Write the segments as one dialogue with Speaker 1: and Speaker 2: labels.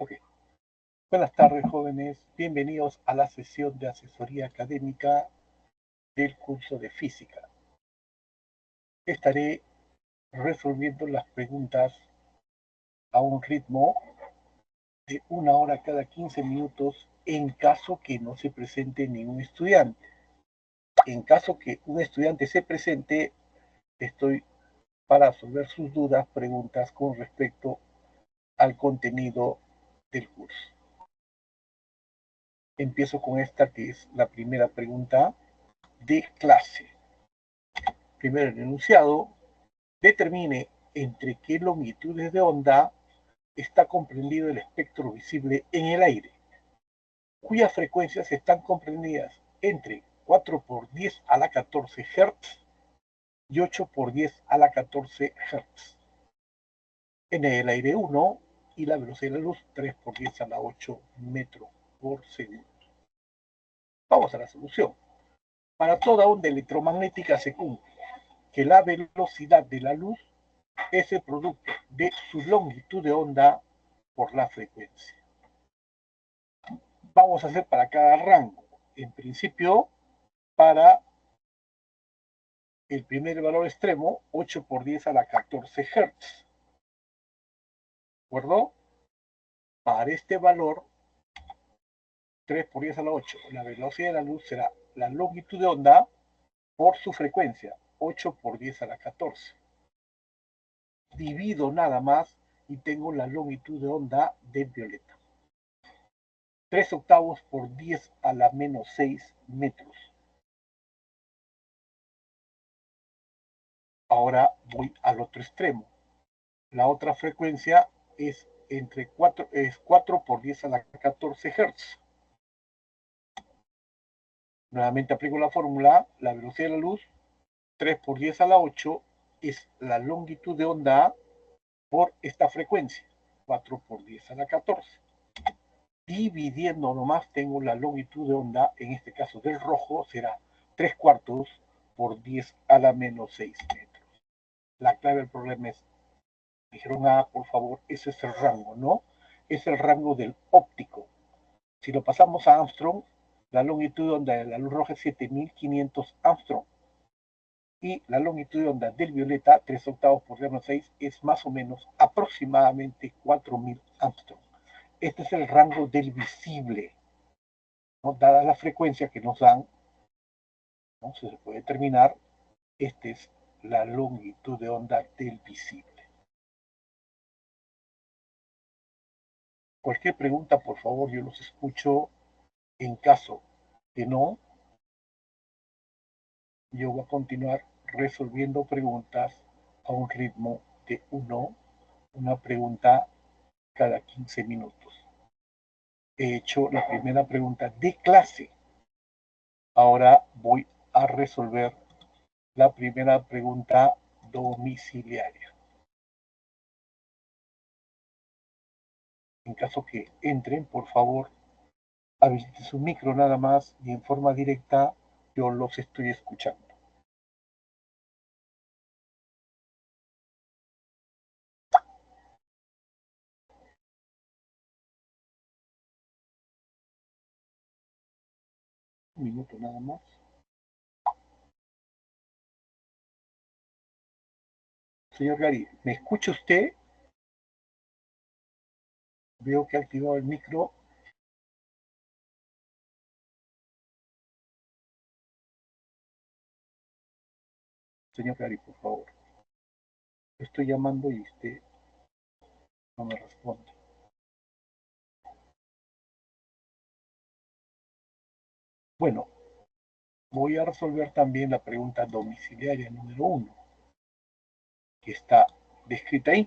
Speaker 1: Ok. Buenas tardes, jóvenes. Bienvenidos a la sesión de asesoría académica del curso de física. Estaré resolviendo las preguntas a un ritmo de 1 hora cada 15 minutos en caso que no se presente ningún estudiante. En caso que un estudiante se presente, estoy para resolver sus dudas, preguntas con respecto al contenido del curso. Empiezo con esta que es la primera pregunta de clase. Primero, el enunciado: determine entre qué longitudes de onda está comprendido el espectro visible en el aire, cuyas frecuencias están comprendidas entre 4 por 10 a la 14 Hz y 8 por 10 a la 14 Hz. En el aire 1 y la velocidad de la luz 3 por 10 a la 8 metros por segundo. Vamos a la solución. Para toda onda electromagnética se cumple que la velocidad de la luz es el producto de su longitud de onda por la frecuencia. Vamos a hacer para cada rango. En principio, para el primer valor extremo, 8 por 10 a la 14 Hz. ¿De acuerdo? Para este valor, 3 por 10 a la 8, la velocidad de la luz será la longitud de onda por su frecuencia, 8 por 10 a la 14. Divido nada más y tengo la longitud de onda del violeta. 3 octavos por 10 a la menos 6 metros. Ahora voy al otro extremo. La otra frecuencia es 4 por 10 a la 14 Hz. Nuevamente aplico la fórmula, la velocidad de la luz, 3 por 10 a la 8 es la longitud de onda por esta frecuencia, 4 por 10 a la 14. Dividiendo nomás tengo la longitud de onda, en este caso del rojo, será 3 cuartos por 10 a la menos 6 metros. La clave del problema es, dijeron, por favor, ese es el rango, ¿no? Es el rango del óptico. Si lo pasamos a Armstrong, la longitud de onda de la luz roja es 7500 Armstrong. Y la longitud de onda del violeta, 3 octavos por 6, es más o menos aproximadamente 4000 Armstrong. Este es el rango del visible, ¿no? Dadas las frecuencias que nos dan, ¿no? Se puede determinar, esta es la longitud de onda del visible. Cualquier pregunta, por favor, yo los escucho. En caso que no, yo voy a continuar resolviendo preguntas a un ritmo de una pregunta cada 15 minutos. He hecho la primera pregunta de clase. Ahora voy a resolver la primera pregunta domiciliaria. En caso que entren, por favor, habiliten su micro nada más y en forma directa yo los estoy escuchando. Un minuto nada más. Señor Gary, ¿me escucha usted? Veo que ha activado el micro. Señor Gary, por favor. Estoy llamando y usted no me responde. Bueno, voy a resolver también la pregunta domiciliaria número 1, que está descrita ahí.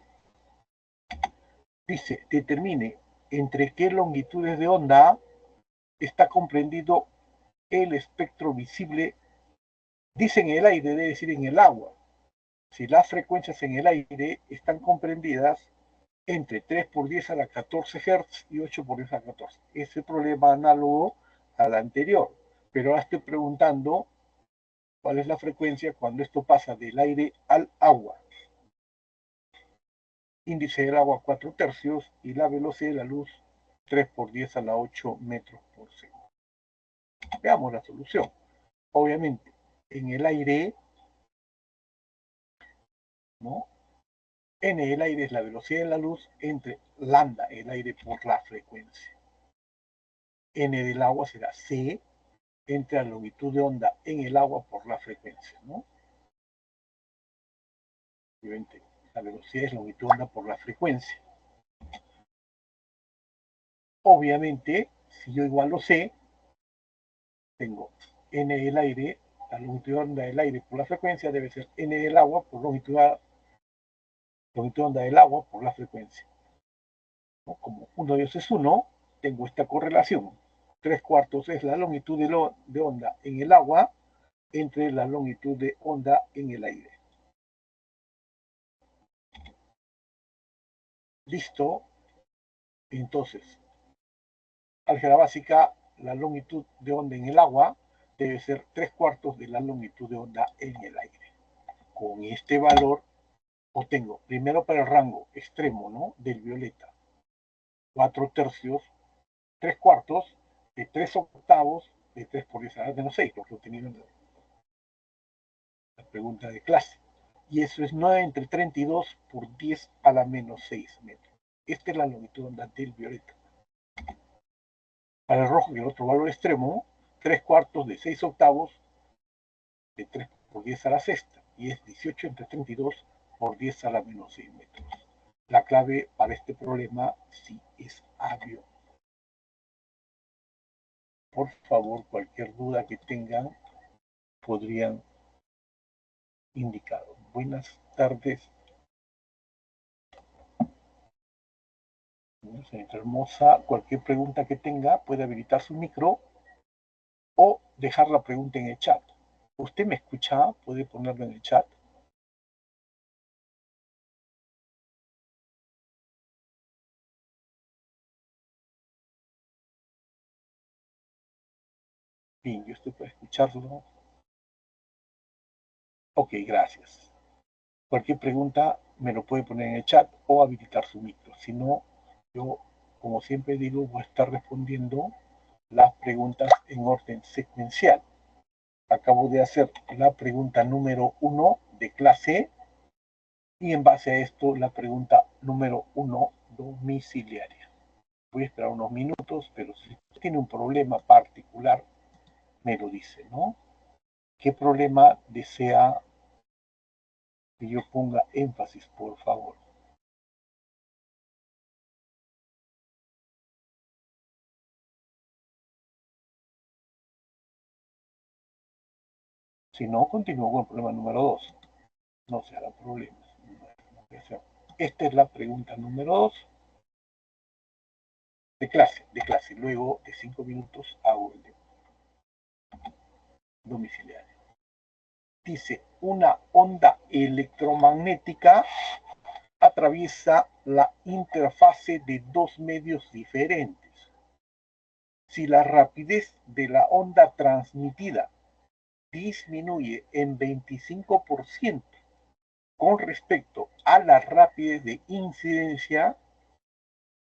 Speaker 1: Dice, determine entre qué longitudes de onda está comprendido el espectro visible. Dice en el aire, debe decir en el agua. Si las frecuencias en el aire están comprendidas entre 3 por 10 a la 14 Hz y 8 por 10 a la 14. Ese problema análogo al anterior. Pero ahora estoy preguntando cuál es la frecuencia cuando esto pasa del aire al agua. índice del agua 4/3 y la velocidad de la luz 3 por 10 a la 8 metros por segundo. Veamos la solución. Obviamente, en el aire, ¿no? N del aire es la velocidad de la luz entre lambda, el aire por la frecuencia. N del agua será C entre la longitud de onda en el agua por la frecuencia, ¿no? Obviamente, la velocidad es longitud de onda por la frecuencia. Obviamente, si yo igual lo sé, tengo N del aire, la longitud de onda del aire por la frecuencia debe ser N del agua por longitud de onda del agua por la frecuencia, ¿no? Como 1 de ellos es 1, tengo esta correlación. 3/4 es la longitud de onda en el agua entre la longitud de onda en el aire. Listo. Entonces, álgebra básica, la longitud de onda en el agua debe ser 3/4 de la longitud de onda en el aire. Con este valor obtengo, primero para el rango extremo, ¿no?, del violeta, 4/3, 3/4 de 3/8 de 3 por 10 a la menos 6, lo que obtenido en la pregunta de clase. Y eso es 9 entre 32 por 10 a la menos 6 metros. Esta es la longitud de onda del violeta. Para el rojo, que es el otro valor extremo, 3/4 de 6/8 de 3 por 10 a la sexta, y es 18 entre 32 por 10 a la menos 6 metros. La clave para este problema sí es avión. Por favor, cualquier duda que tengan, podrían indicar. Buenas tardes. Señorita hermosa, cualquier pregunta que tenga, puede habilitar su micro o dejar la pregunta en el chat. ¿Usted me escucha? ¿Puede ponerlo en el chat? Bien, yo estoy para escucharlo. Ok, gracias. Cualquier pregunta me lo puede poner en el chat o habilitar su micro. Si no, yo, como siempre digo, voy a estar respondiendo las preguntas en orden secuencial. Acabo de hacer la pregunta número 1 de clase y en base a esto la pregunta número 1 domiciliaria. Voy a esperar unos minutos, pero si tiene un problema particular, me lo dice, ¿no? ¿Qué problema desea que yo ponga énfasis, por favor? Si no, continúo con el problema número 2. No se hará problemas. Esta es la pregunta número 2 de clase. Luego de 5 minutos hago el de domiciliario. Dice, una onda electromagnética atraviesa la interfase de dos medios diferentes. Si la rapidez de la onda transmitida disminuye en 25% con respecto a la rapidez de incidencia,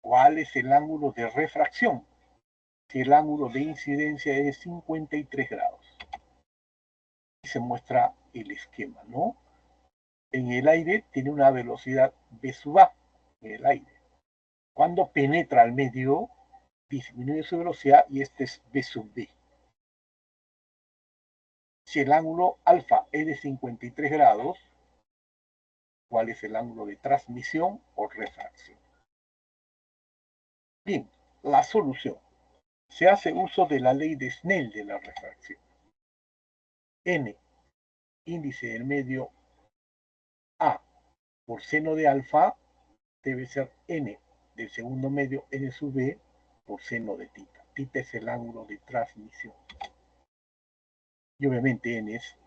Speaker 1: ¿cuál es el ángulo de refracción? Si el ángulo de incidencia es 53 grados. Y se muestra el esquema, ¿no? En el aire tiene una velocidad v sub a, en el aire. Cuando penetra al medio, disminuye su velocidad y este es v sub b. Si el ángulo alfa es de 53 grados, ¿cuál es el ángulo de transmisión o refracción? Bien, la solución. Se hace uso de la ley de Snell de la refracción. N, índice del medio A por seno de alfa, debe ser N del segundo medio N sub B por seno de tita. Tita es el ángulo de transmisión. Y obviamente N es,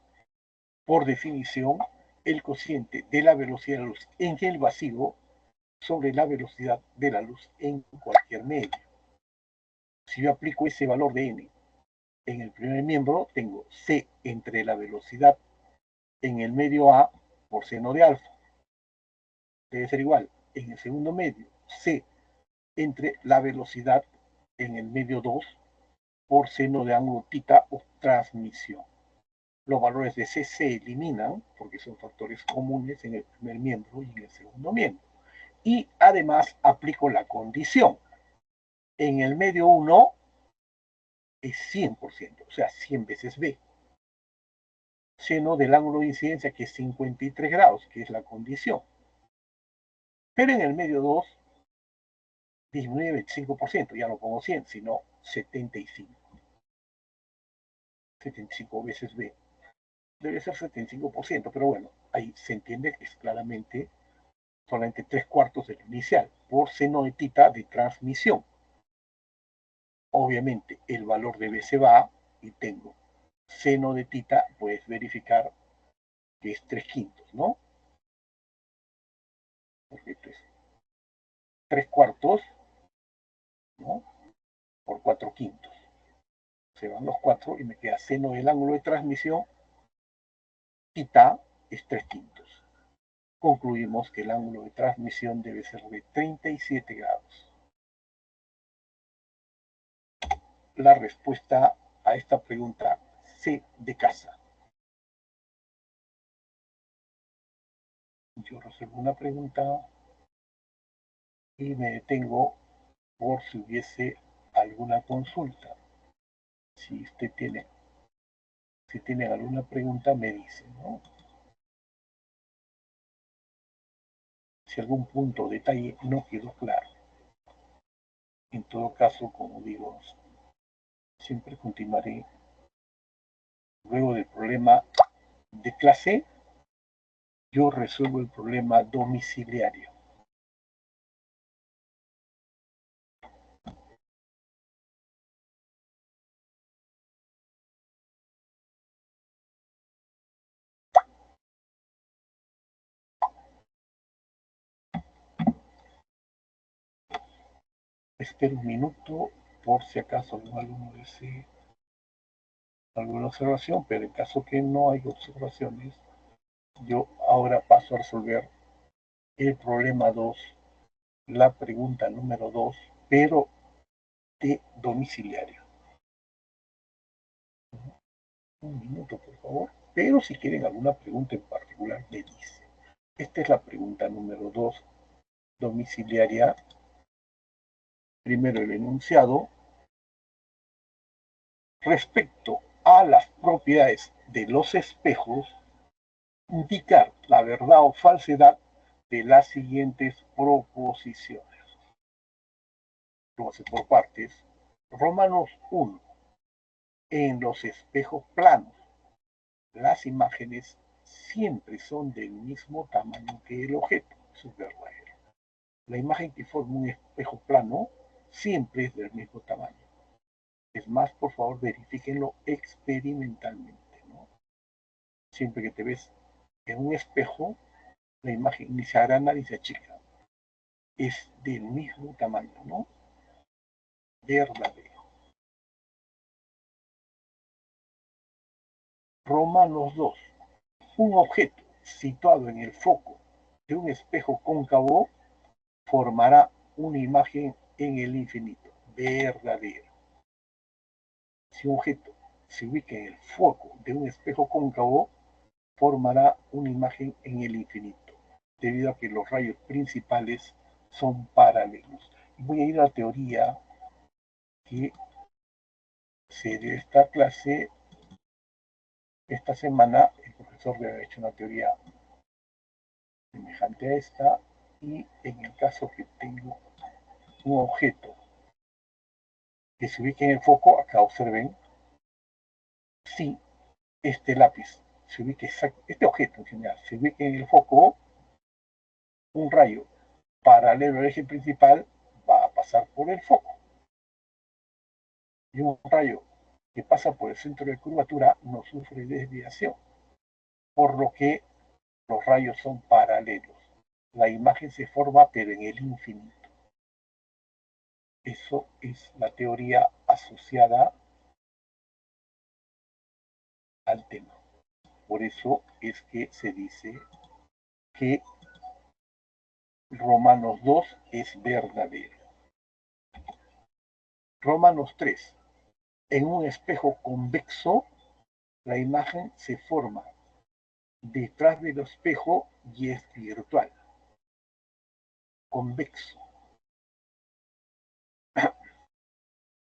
Speaker 1: por definición, el cociente de la velocidad de la luz en el vacío sobre la velocidad de la luz en cualquier medio. Si yo aplico ese valor de N en el primer miembro, tengo C entre la velocidad en el medio A por seno de alfa. Debe ser igual en el segundo medio, C entre la velocidad en el medio 2 por seno de ángulo θ o transmisión. Los valores de C se eliminan porque son factores comunes en el primer miembro y en el segundo miembro. Y además aplico la condición. En el medio 1 es 100%, o sea, 100 veces B. Seno del ángulo de incidencia, que es 53 grados, que es la condición. Pero en el medio 2 disminuye 25%, ya no pongo 100, sino 75. 75 veces B. Debe ser 75%, pero bueno, ahí se entiende que es claramente solamente 3/4 del inicial, por seno de θ de transmisión. Obviamente el valor de B se va y tengo seno de θ, puedes verificar que es 3/5, ¿no? Porque esto es 3/4, ¿no? Por 4/5. Se van los 4 y me queda seno del ángulo de transmisión, θ es 3/5. Concluimos que el ángulo de transmisión debe ser de 37 grados. La respuesta a esta pregunta C de casa. Yo resuelvo una pregunta y me detengo por si hubiese alguna consulta. Si usted tiene, si tiene alguna pregunta, me dice, ¿no? Si algún punto o detalle no quedó claro. En todo caso, como digo, siempre continuaré luego del problema de clase. Yo resuelvo el problema domiciliario. Espero un minuto por si acaso algún alumno desee alguna observación, pero en caso que no haya observaciones, yo ahora paso a resolver el problema 2, la pregunta número 2, pero de domiciliario. Un minuto, por favor. Pero si quieren alguna pregunta en particular, me dicen. Esta es la pregunta número 2, domiciliaria. Primero el enunciado. Respecto a las propiedades de los espejos, indicar la verdad o falsedad de las siguientes proposiciones. Lo hace por partes. Romanos 1. En los espejos planos, las imágenes siempre son del mismo tamaño que el objeto. Eso es verdadero. La imagen que forma un espejo plano siempre es del mismo tamaño. Es más, por favor, verifíquenlo experimentalmente, ¿no? Siempre que te ves en un espejo, la imagen ni se agranda ni se achica. Es del mismo tamaño, ¿no? Verdadero. Romanos 2. Un objeto situado en el foco de un espejo cóncavo formará una imagen en el infinito. Verdadero. Si un objeto se ubica en el foco de un espejo cóncavo, formará una imagen en el infinito, debido a que los rayos principales son paralelos. Voy a ir a la teoría que se de esta clase. Esta semana el profesor debe haber hecho una teoría semejante a esta, y en el caso que tengo un objeto que se ubique en el foco, acá observen, si este lápiz se ubique, este objeto en general se ubique en el foco, un rayo paralelo al eje principal va a pasar por el foco, y un rayo que pasa por el centro de curvatura no sufre desviación, por lo que los rayos son paralelos. La imagen se forma pero en el infinito. Eso es la teoría asociada al tema. Por eso es que se dice que Romanos 2 es verdadero. Romanos 3. En un espejo convexo, la imagen se forma detrás del espejo y es virtual. Convexo.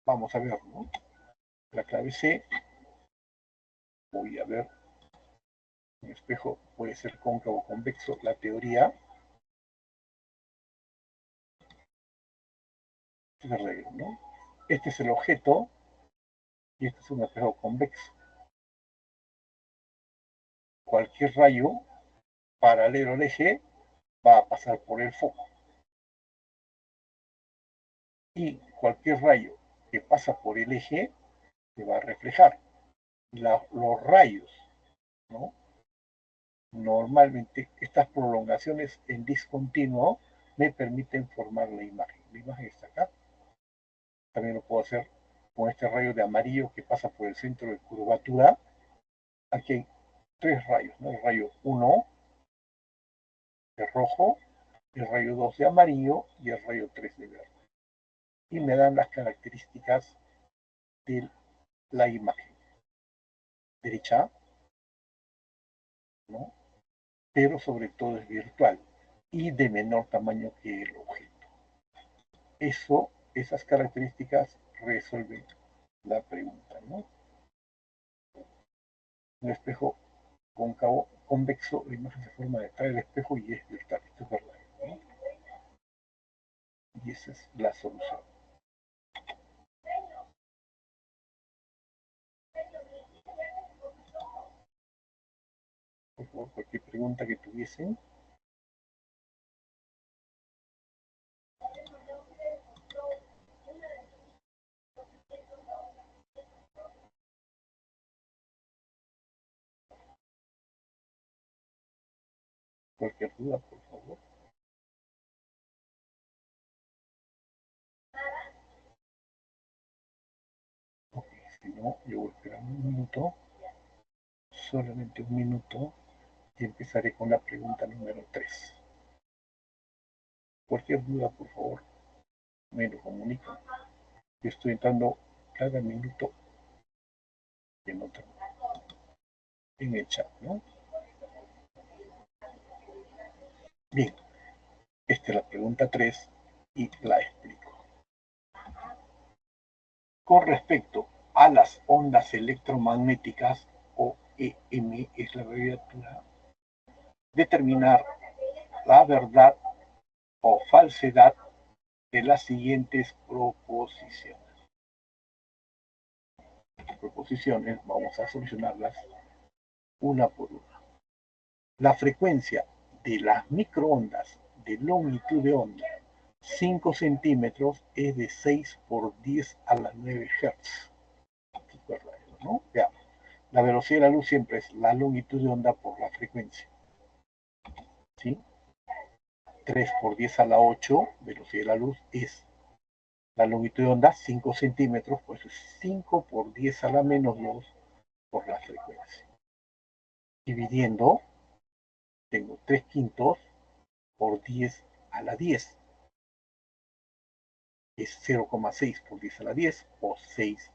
Speaker 1: Vamos a ver, ¿no? La clave C. Voy a ver. Un espejo puede ser cóncavo o convexo. La teoría. ¿No? Este es el objeto y este es un espejo convexo. Cualquier rayo paralelo al eje va a pasar por el foco. Y cualquier rayo que pasa por el eje se va a reflejar. Los rayos, ¿no? Normalmente estas prolongaciones en discontinuo me permiten formar la imagen. La imagen está acá. También lo puedo hacer con este rayo de amarillo que pasa por el centro de curvatura. Aquí hay tres rayos, ¿no? El rayo 1 de rojo, el rayo 2 de amarillo y el rayo 3 de verde. Y me dan las características de la imagen. Derecha, ¿no? Pero sobre todo es virtual y de menor tamaño que el objeto. Esas características resuelven la pregunta, ¿no? Un espejo cóncavo, convexo, la imagen se forma detrás del espejo y es virtual. Esto es verdad, ¿no? Y esa es la solución. Por favor, cualquier pregunta que tuviesen. Cualquier duda, por favor. Ok, si no, yo voy a esperar un minuto, solamente un minuto, y empezaré con la pregunta número 3. Cualquier duda, por favor, me lo comunican. Yo estoy entrando cada minuto en otro, en el chat, ¿no? Bien, esta es la pregunta 3 y la explico. Con respecto a las ondas electromagnéticas, o EM es la abreviatura, determinar la verdad o falsedad de las siguientes proposiciones. Proposiciones, vamos a solucionarlas una por una. La frecuencia de las microondas de longitud de onda 5 centímetros es de 6 por 10 a la 9 Hz. ¿No? Ya. La velocidad de la luz siempre es la longitud de onda por la frecuencia. ¿Sí? 3 por 10 a la 8, velocidad de la luz, es la longitud de onda 5 centímetros, pues es 5 por 10 a la menos 2 por la frecuencia. Dividiendo, tengo 3 quintos por 10 a la 10. Es 0,6 por 10 a la 10 o 6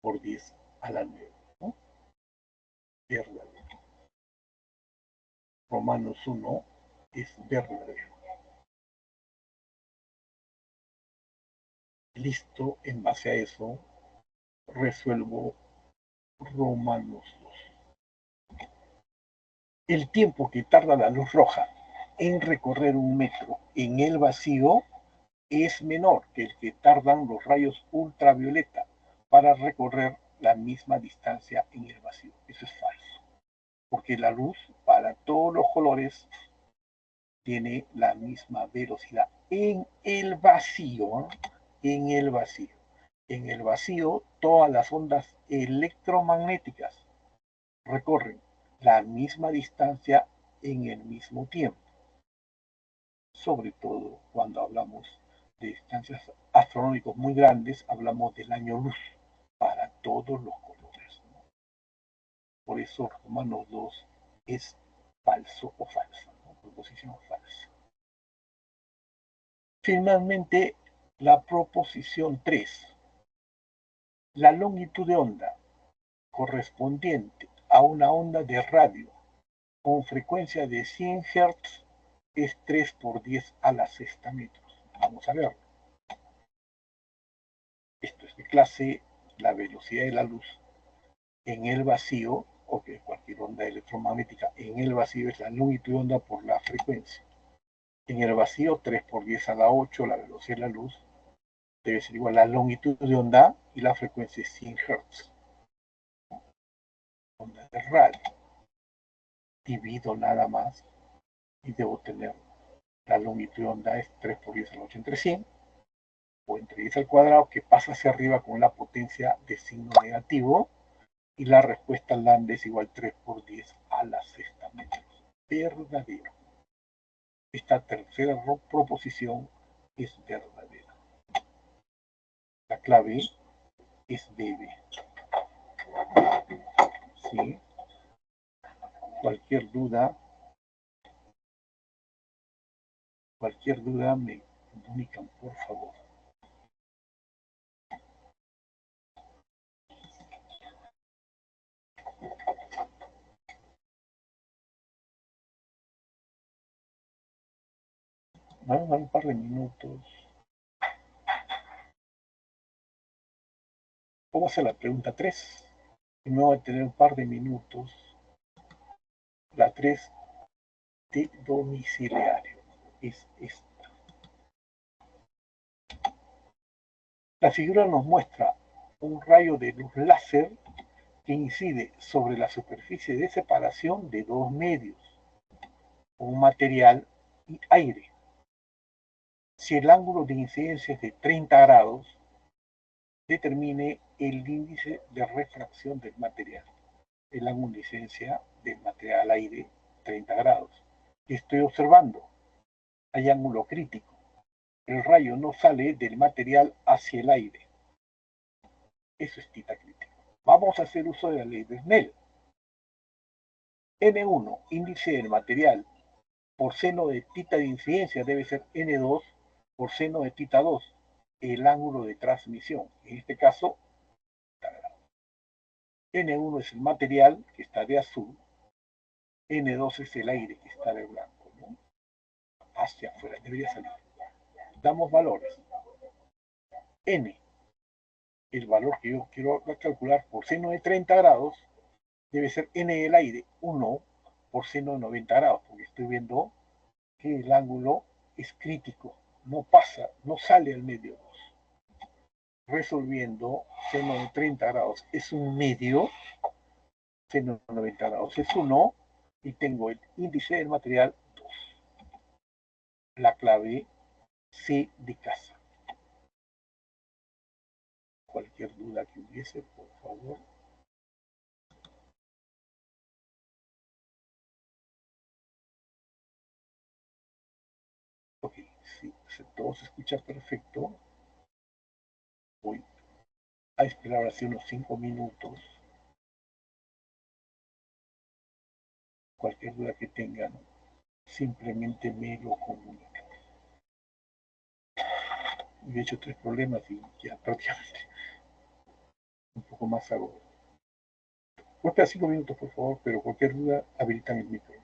Speaker 1: por 10 a la 9. ¿No? Verdadero. Romanos 1 es verdadero. Listo, en base a eso, resuelvo Romanos 2. El tiempo que tarda la luz roja en recorrer un metro en el vacío es menor que el que tardan los rayos ultravioleta para recorrer la misma distancia en el vacío. Eso es falso, porque la luz para todos los colores tiene la misma velocidad en el vacío, en el vacío. En el vacío, todas las ondas electromagnéticas recorren la misma distancia en el mismo tiempo. Sobre todo cuando hablamos de distancias astronómicas muy grandes, hablamos del año luz para todos los colores. Por eso Romanos 2 es falso o falsa, ¿no? Proposición falsa. Finalmente, la proposición 3. La longitud de onda correspondiente a una onda de radio con frecuencia de 100 Hz es 3 por 10 a la sexta metros. Vamos a ver. Esto es de clase, la velocidad de la luz en el vacío, o que cualquier onda electromagnética en el vacío es la longitud de onda por la frecuencia. En el vacío, 3 por 10 a la 8, la velocidad de la luz, debe ser igual a la longitud de onda y la frecuencia es 100 Hz. Onda de radio. Divido nada más y debo tener la longitud de onda es 3 por 10 a la 8 entre 100, o entre 10 al cuadrado, que pasa hacia arriba con la potencia de signo negativo, y la respuesta lambda es igual a 3 por 10 a la sexta metros. Verdadero. Esta tercera proposición es verdadera. La clave es BB. ¿Sí? Cualquier duda me comunican, por favor. Vamos a dar un par de minutos. Vamos a hacer la pregunta 3. Y me voy a tener un par de minutos. La 3 de domiciliario es esta. La figura nos muestra un rayo de luz láser que incide sobre la superficie de separación de dos medios, un material y aire. Si el ángulo de incidencia es de 30 grados, determine el índice de refracción del material. El ángulo de incidencia del material al aire, 30 grados. Estoy observando, hay ángulo crítico. El rayo no sale del material hacia el aire. Eso es tita crítico. Vamos a hacer uso de la ley de Snell. N1, índice del material, por seno de tita de incidencia debe ser N2 por seno de tita 2, el ángulo de transmisión. En este caso, N1 es el material, que está de azul, N2 es el aire, que está de blanco, ¿no? Hacia afuera, debería salir. Damos valores. N, el valor que yo quiero calcular por seno de 30 grados, debe ser N del aire, 1 por seno de 90 grados, porque estoy viendo que el ángulo es crítico, no pasa, no sale al medio 2. Resolviendo, seno de 30 grados es un medio, seno de 90 grados es 1, y tengo el índice del material 2. La clave C de casa. Cualquier duda que hubiese, por favor. Ok, si todo se escucha perfecto, voy a esperar así unos 5 minutos. Cualquier duda que tengan, simplemente me lo comunican. Me he hecho 3 problemas y ya prácticamente un poco más hago. Voy a esperar 5 minutos, por favor, pero cualquier duda, habilitan el micro.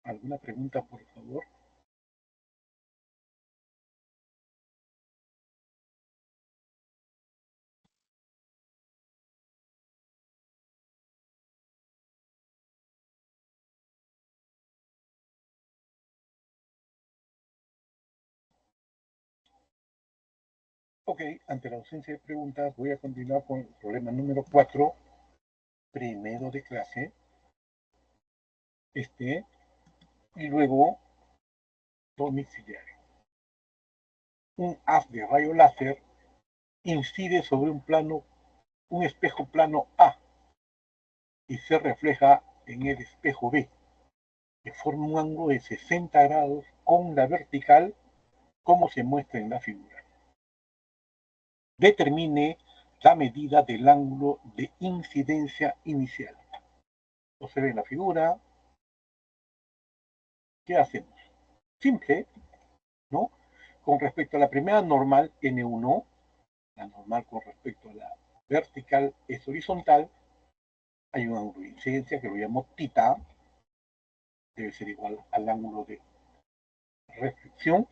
Speaker 1: ¿Alguna pregunta, por favor? Ok, ante la ausencia de preguntas, voy a continuar con el problema número 4, primero de clase, y luego domiciliario. Un haz de rayo láser incide sobre un espejo plano A y se refleja en el espejo B, que forma un ángulo de 60 grados con la vertical, como se muestra en la figura. Determine la medida del ángulo de incidencia inicial. Observen la figura. ¿Qué hacemos? Simple, ¿no? Con respecto a la primera normal, N1, la normal con respecto a la vertical es horizontal, hay un ángulo de incidencia que lo llamo θ, debe ser igual al ángulo de reflexión.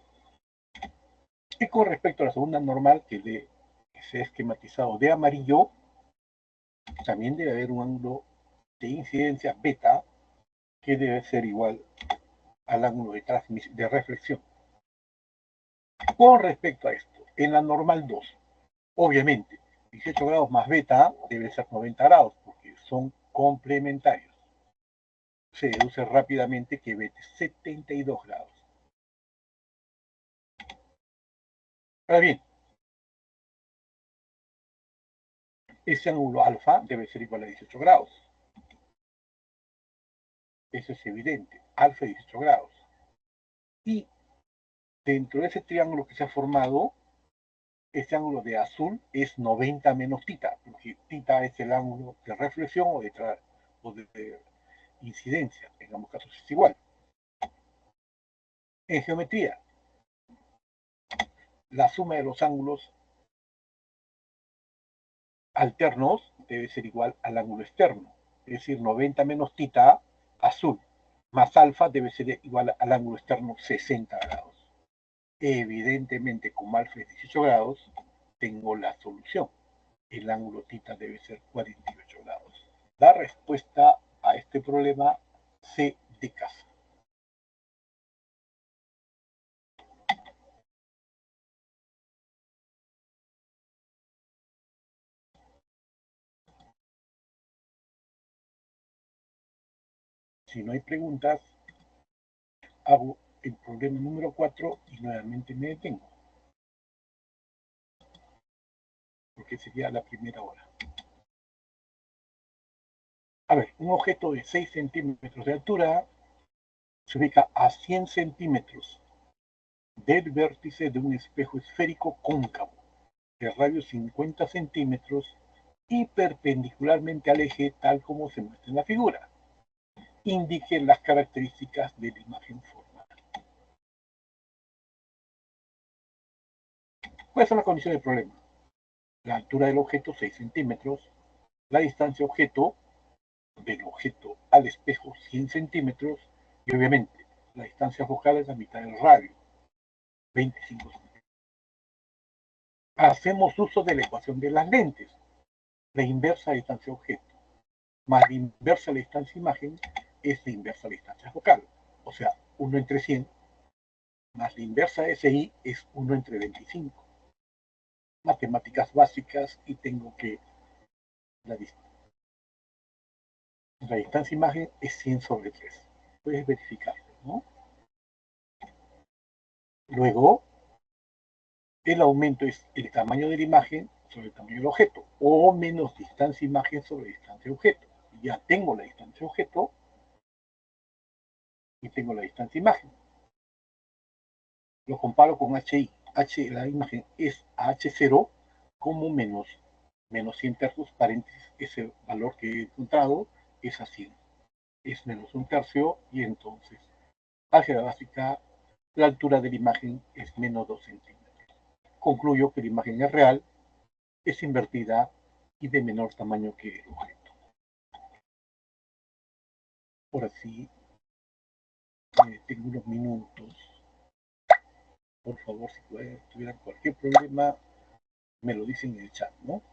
Speaker 1: Y con respecto a la segunda normal, que se ha esquematizado de amarillo, también debe haber un ángulo de incidencia beta, que debe ser igual al ángulo de reflexión. Con respecto a esto, en la normal 2, obviamente, 18 grados más beta debe ser 90 grados, porque son complementarios. Se deduce rápidamente que beta es 72 grados. Ahora bien, ese ángulo alfa debe ser igual a 18 grados. Eso es evidente, alfa 18 grados. Y dentro de ese triángulo que se ha formado, este ángulo de azul es 90 menos θ, porque θ es el ángulo de reflexión o de incidencia, en ambos casos es igual. En geometría, la suma de los ángulos alternos debe ser igual al ángulo externo, es decir, 90 menos θ, azul, más alfa debe ser igual al ángulo externo 60 grados. Evidentemente, como alfa es 18 grados, tengo la solución. El ángulo θ debe ser 48 grados. La respuesta a este problema C de casa. Si no hay preguntas, hago el problema número 4 y nuevamente me detengo, porque sería la primera hora. A ver, un objeto de 6 centímetros de altura se ubica a 100 centímetros del vértice de un espejo esférico cóncavo de radio 50 centímetros y perpendicularmente al eje tal como se muestra en la figura. Indique las características de la imagen formal. ¿Cuáles son las condiciones del problema? La altura del objeto 6 centímetros, la distancia objeto del objeto al espejo 100 centímetros y obviamente la distancia focal es la mitad del radio, 25 centímetros. Hacemos uso de la ecuación de las lentes, la inversa de distancia objeto más la inversa de la distancia imagen es la inversa de la distancia focal, o sea, 1 entre 100 más la inversa de SI es 1 entre 25. Matemáticas básicas y tengo que la distancia imagen es 100 sobre 3. Puedes verificarlo, ¿no? Luego, el aumento es el tamaño de la imagen sobre el tamaño del objeto, o menos distancia imagen sobre distancia objeto. Ya tengo la distancia objeto y tengo la distancia imagen. Lo comparo con HI. La imagen es a H0 como menos 100 tercios, paréntesis, ese valor que he encontrado es a 100. Es menos 1 tercio y entonces, álgebra básica, la altura de la imagen es menos 2 centímetros. concluyo que la imagen es real, es invertida y de menor tamaño que el objeto. Por así, tengo unos minutos. Por favor, si tuvieran cualquier problema, me lo dicen en el chat, ¿no?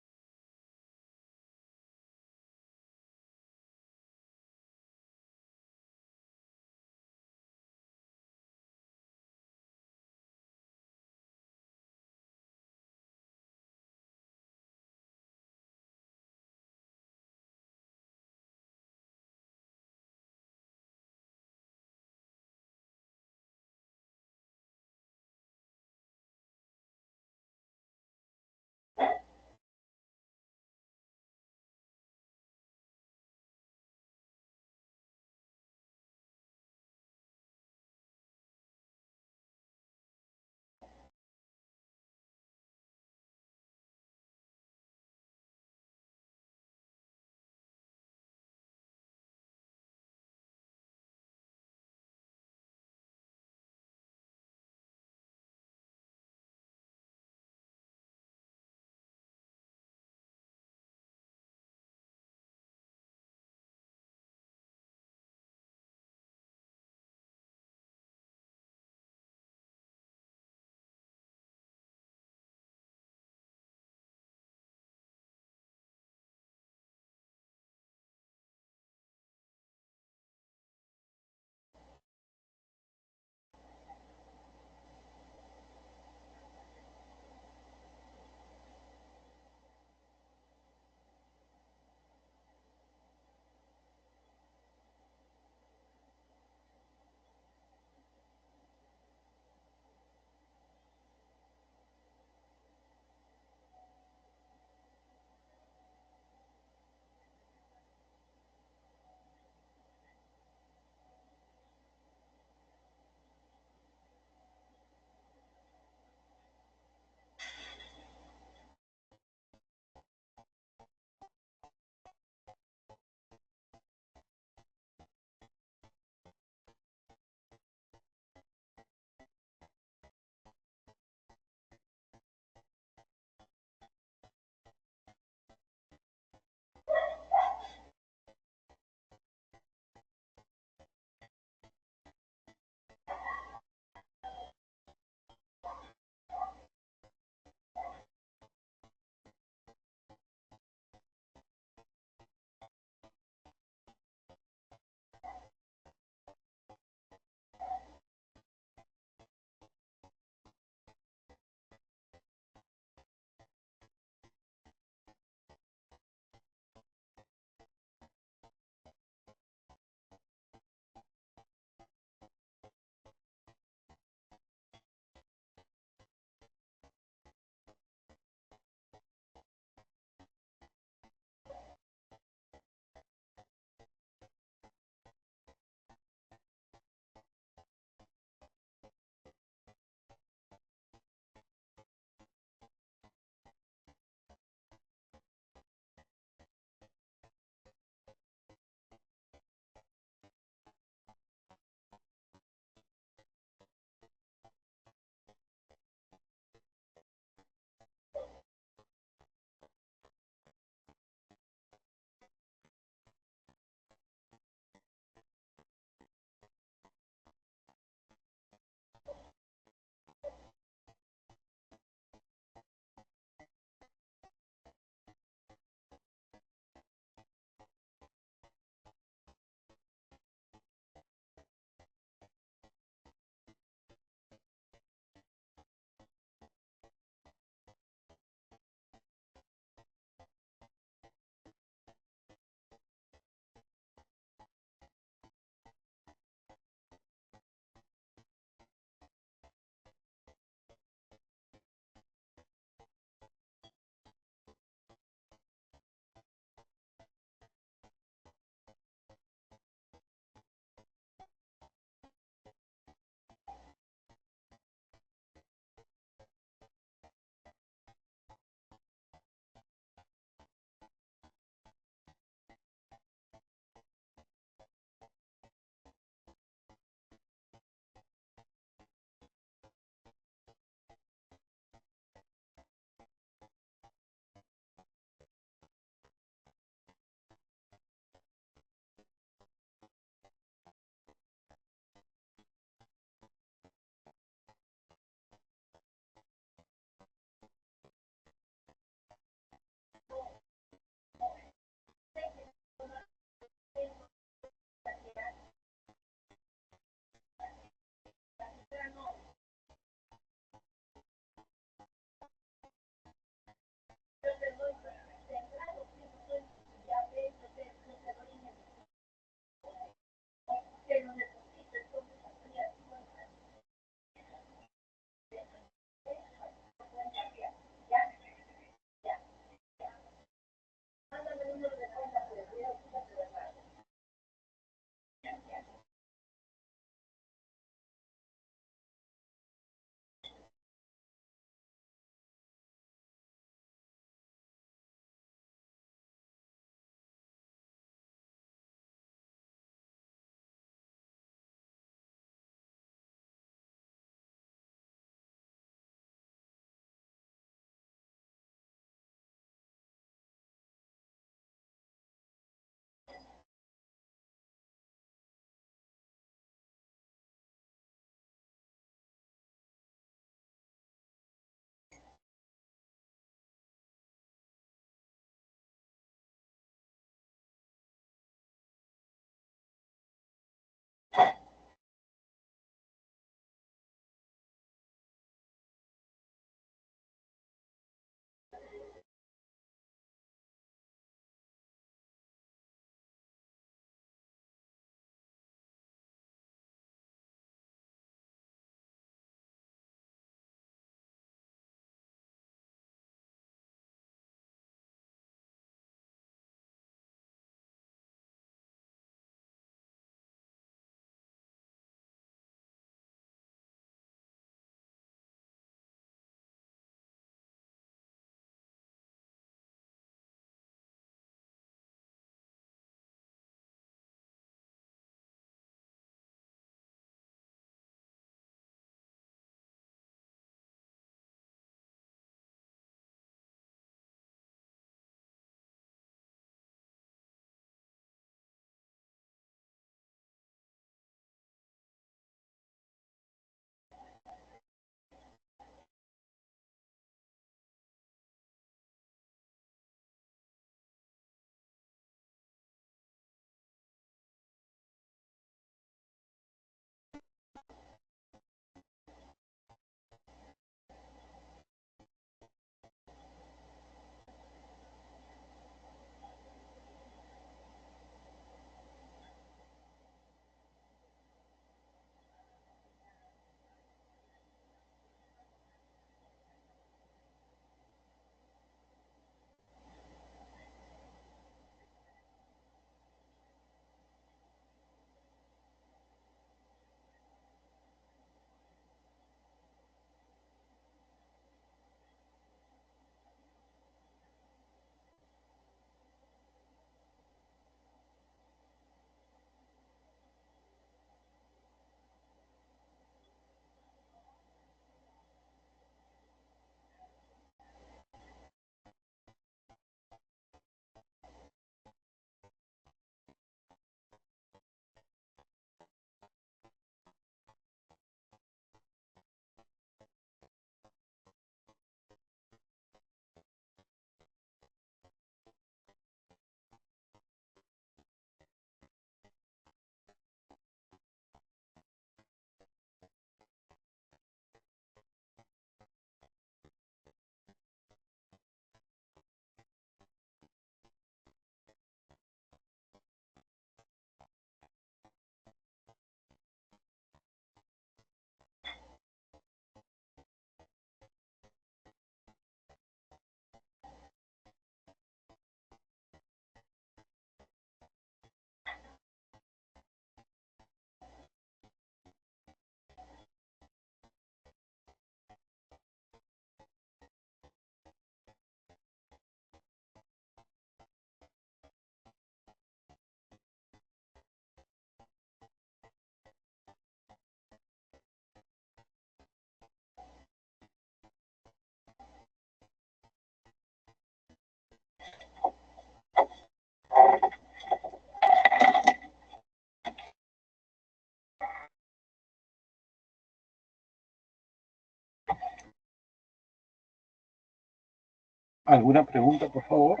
Speaker 1: ¿Alguna pregunta, por favor?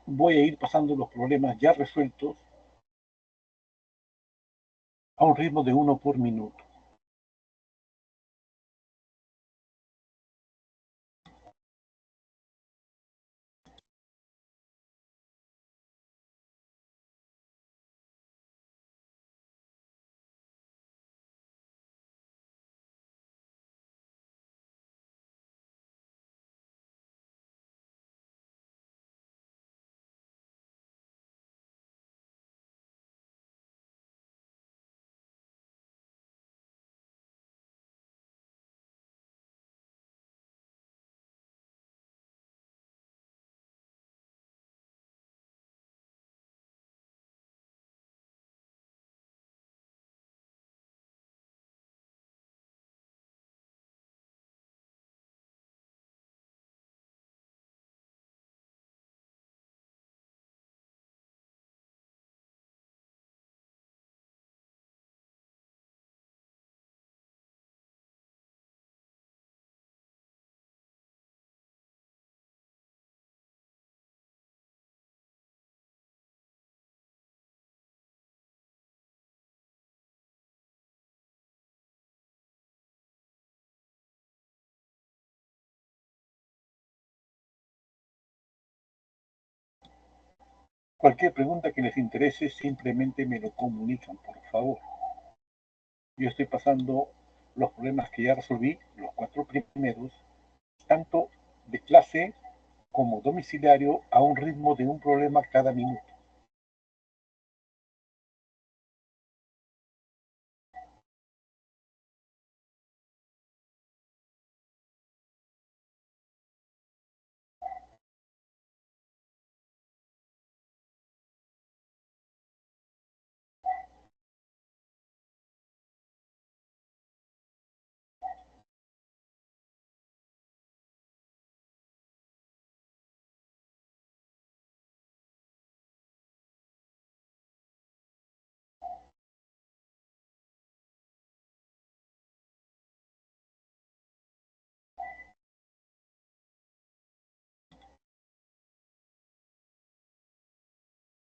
Speaker 1: Voy a ir pasando los problemas ya resueltos a un ritmo de 1 por minuto. Cualquier pregunta que les interese, simplemente me lo comunican, por favor. Yo estoy pasando los problemas que ya resolví, los 4 primeros, tanto de clase como domiciliario, a un ritmo de un problema cada minuto.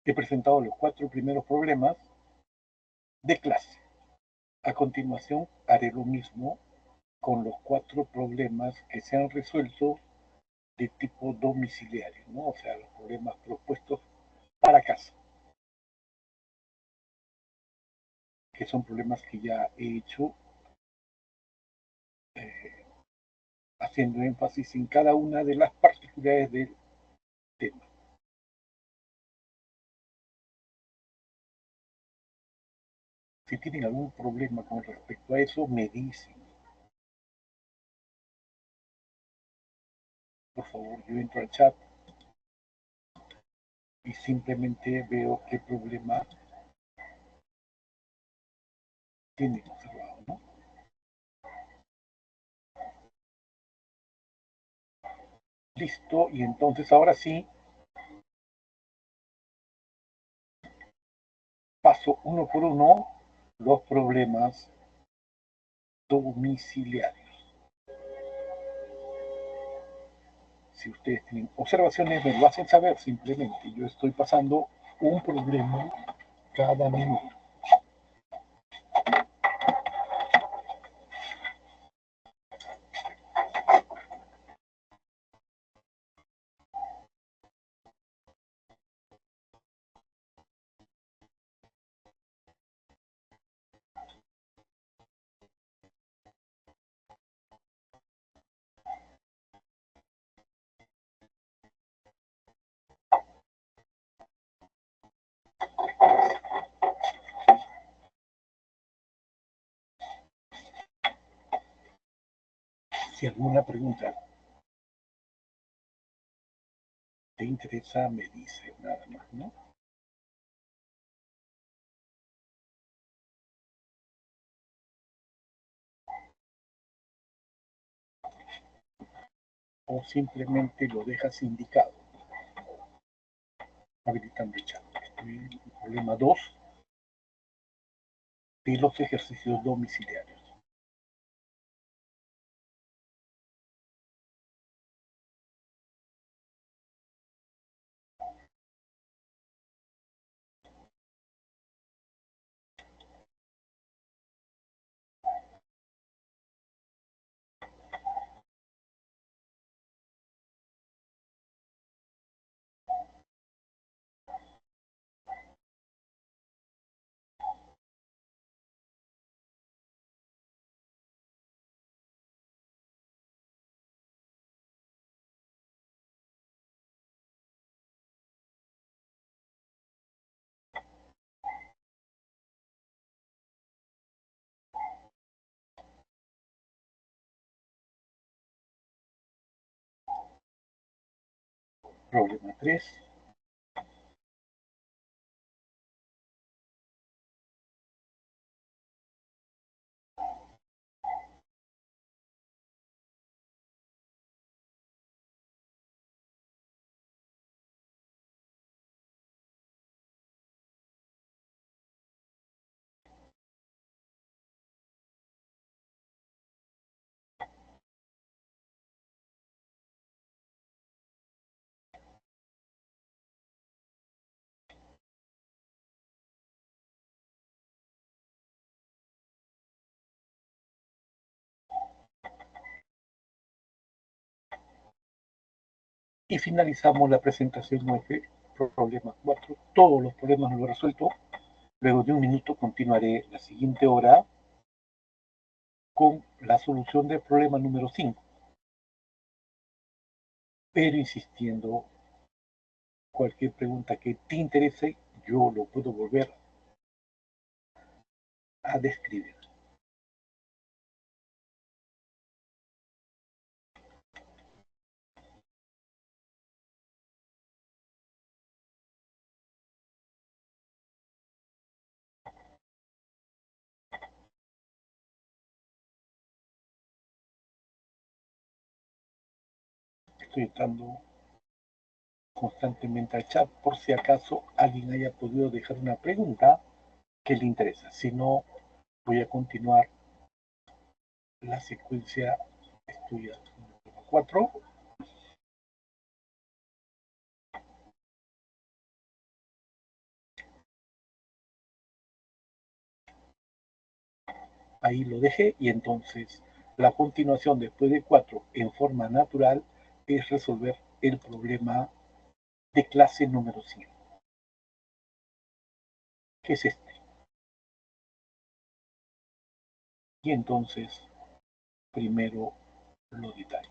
Speaker 1: He presentado los 4 primeros problemas de clase. A continuación, haré lo mismo con los 4 problemas que se han resuelto de tipo domiciliario, ¿no? O sea, los problemas propuestos para casa, que son problemas que ya he hecho, eh, haciendo énfasis en cada una de las particularidades del tema. Si tienen algún problema con respecto a eso, me dicen. Por favor, yo entro al chat y simplemente veo qué problema tienen observado, ¿no? Listo, y entonces ahora sí paso uno por uno los problemas domiciliarios. Si ustedes tienen observaciones, me lo hacen saber simplemente. Yo estoy pasando un problema cada minuto. Si alguna pregunta te interesa, me dice nada más, ¿no? O simplemente lo dejas indicado. habilitando el chat. Estoy en el problema 2 de los ejercicios domiciliarios. Problema 3. Y finalizamos la presentación de problema 4. Todos los problemas los he resuelto. Luego de un minuto continuaré la siguiente hora con la solución del problema número 5. Pero insistiendo, cualquier pregunta que te interese, yo lo puedo volver a describir. Estoy entrando constantemente al chat por si acaso alguien haya podido dejar una pregunta que le interesa. Si no, voy a continuar la secuencia estudiada. 4. Ahí lo dejé y entonces la continuación después de 4 en forma natural es resolver el problema de clase número 5, que es este. Y entonces primero lo detallo.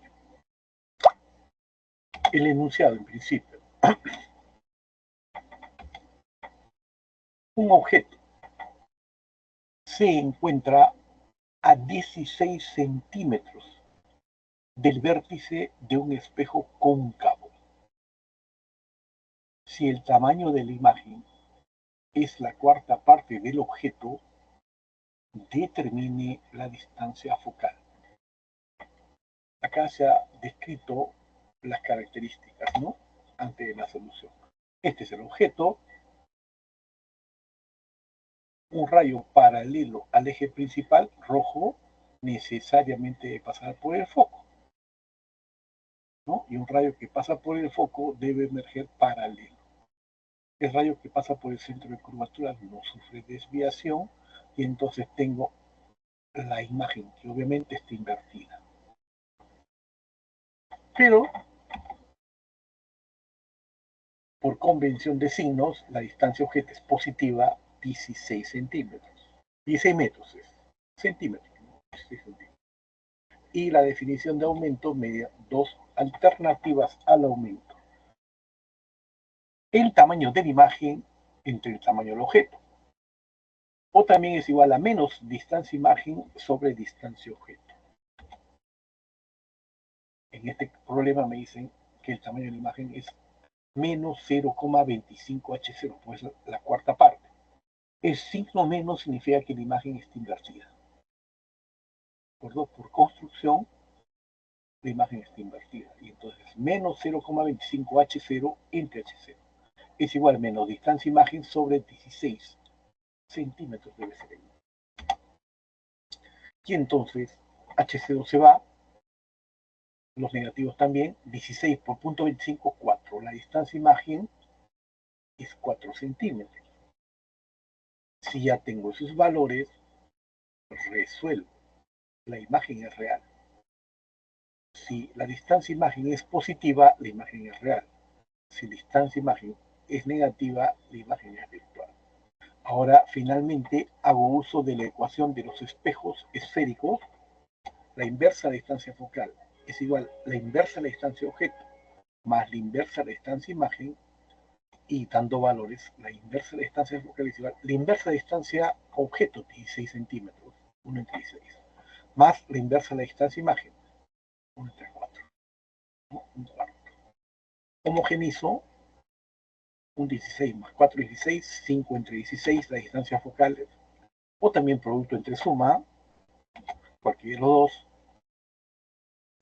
Speaker 1: El enunciado en principio. Un objeto se encuentra a 16 centímetros del vértice de un espejo cóncavo. Si el tamaño de la imagen es la cuarta parte del objeto, determine la distancia focal. Acá se ha descrito las características, ¿no? Antes de la solución. Este es el objeto, un rayo paralelo al eje principal, rojo, necesariamente debe pasar por el foco, ¿no? Y un rayo que pasa por el foco debe emerger paralelo. El rayo que pasa por el centro de curvatura no sufre desviación y entonces tengo la imagen que obviamente está invertida. Pero por convención de signos, la distancia objeto es positiva 16 centímetros. 16 metros es. Centímetros, ¿no? 16 centímetros. Y la definición de aumento media dos alternativas al aumento. El tamaño de la imagen entre el tamaño del objeto. O también es igual a menos distancia imagen sobre distancia objeto. En este problema me dicen que el tamaño de la imagen es menos 0,25 H0, pues la cuarta parte. El signo menos significa que la imagen está invertida. Por construcción, la imagen está invertida. Y entonces menos 0,25 H0 entre H0. es igual a menos distancia imagen sobre 16 centímetros debe ser. Y entonces HCO se va, los negativos también, 16 por punto 25, 4. La distancia imagen es 4 centímetros. Si ya tengo esos valores, resuelvo. La imagen es real. Si la distancia imagen es positiva, la imagen es real. Si la distancia imagen es negativa, la imagen es virtual. Ahora, finalmente, hago uso de la ecuación de los espejos esféricos. La inversa de distancia focal es igual a la inversa de la distancia objeto más la inversa de la distancia imagen, y dando valores, la inversa de la distancia focal es igual a la inversa de distancia objeto, 16 centímetros, 1 entre 16, más la inversa de la distancia imagen, 1 entre 4. ¿No? Un cuarto. Homogenizo un 16 más 4, 16, 5 entre 16, las distancias focales, o también producto entre suma, cualquiera de los dos.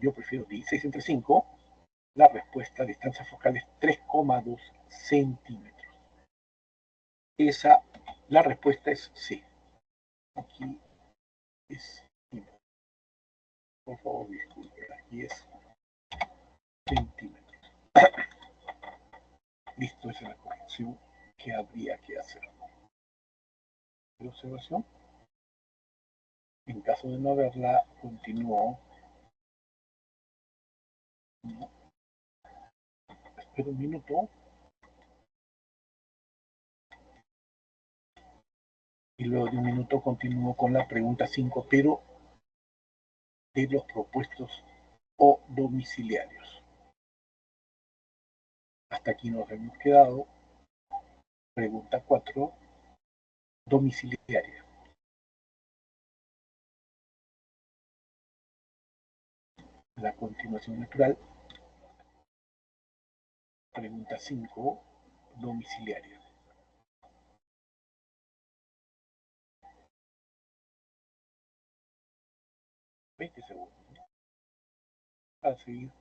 Speaker 1: Yo prefiero 16 entre 5. La respuesta a distancia focal es 3,2 centímetros. La respuesta es C. Aquí es, por favor, disculpen, aquí es centímetros. Listo, esa es la corrección que habría que hacer. ¿De observación? En caso de no haberla, continúo. No. Espero un minuto. Y luego de un minuto continúo con la pregunta 5, pero de los propuestos o domiciliarios. Hasta aquí nos hemos quedado. Pregunta 4, domiciliaria. La continuación natural. Pregunta 5, domiciliaria. 20 segundos, ¿no? Para seguir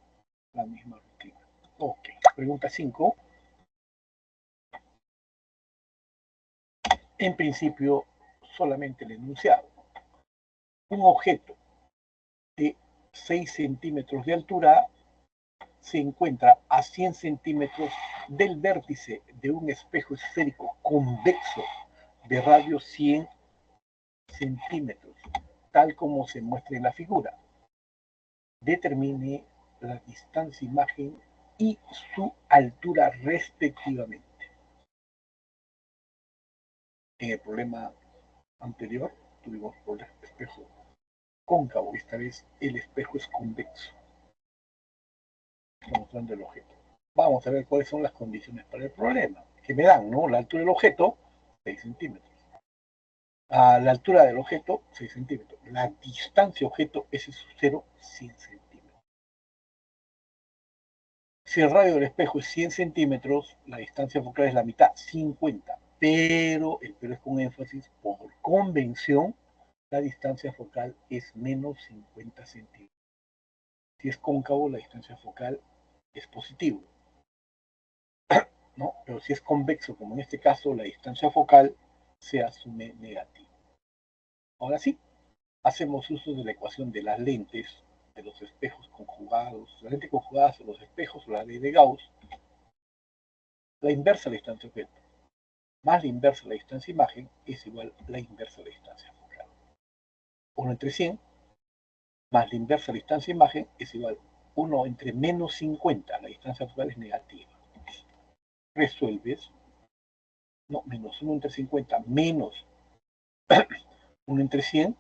Speaker 1: la misma rutina. Ok, pregunta 5. En principio, solamente el enunciado. Un objeto de 6 centímetros de altura se encuentra a 100 centímetros del vértice de un espejo esférico convexo de radio 100 centímetros, tal como se muestra en la figura. Determine la distancia imagen y su altura respectivamente. En el problema anterior tuvimos por el espejo cóncavo, esta vez el espejo es convexo. Estamos mostrando el objeto. Vamos a ver cuáles son las condiciones para el problema. Que me dan, ¿no? La altura del objeto, 6 centímetros. A la altura del objeto, 6 centímetros. La distancia objeto, S sub 0, 100 centímetros. Si el radio del espejo es 100 centímetros, la distancia focal es la mitad, 50. Pero, el pero es con énfasis, por convención, la distancia focal es menos 50 centímetros. Si es cóncavo, la distancia focal es positivo, ¿no? Pero si es convexo, como en este caso, la distancia focal se asume negativa. Ahora sí, hacemos uso de la ecuación de las lentes, de los espejos conjugados, la lente conjugada de los espejos, la ley de Gauss, la inversa de la distancia objeto, más la inversa de la distancia imagen, es igual a la inversa de la distancia focal. 1 entre 100, más la inversa de la distancia imagen, es igual a 1 entre menos 50, la distancia focal es negativa. Resuelves, no, menos 1 entre 50, menos 1 entre 100,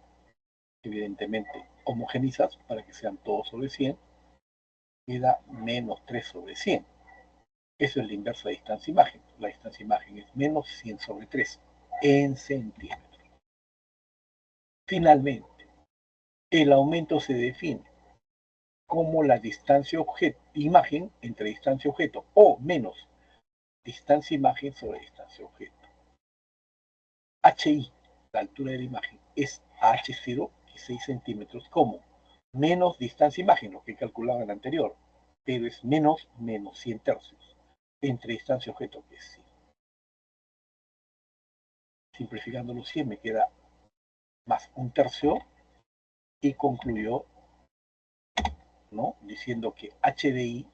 Speaker 1: evidentemente homogenizas para que sean todos sobre 100, queda menos 3 sobre 100. Eso es la inversa de distancia imagen. La distancia imagen es menos 100 sobre 3 en centímetros. Finalmente, el aumento se define como la distancia imagen entre distancia objeto o menos distancia imagen sobre distancia objeto. HI, la altura de la imagen, es H0 y 6 centímetros como menos distancia imagen, lo que calculaba en el anterior, pero es menos 100 tercios entre distancia objeto, que es 5. Simplificando los 100 me queda más un tercio y concluyó, ¿no?, diciendo que HDI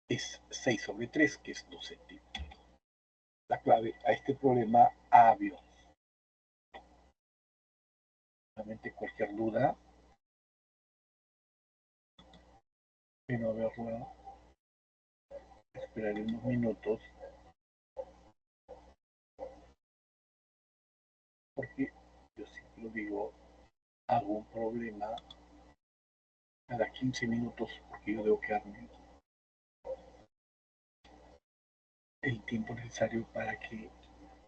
Speaker 1: es 6 sobre 3, que es 2 centímetros. La clave a este problema avión. Realmente cualquier duda, de no haberla, esperaré unos minutos, porque yo siempre lo digo, hago un problema cada 15 minutos, porque yo debo quedarme el tiempo necesario para que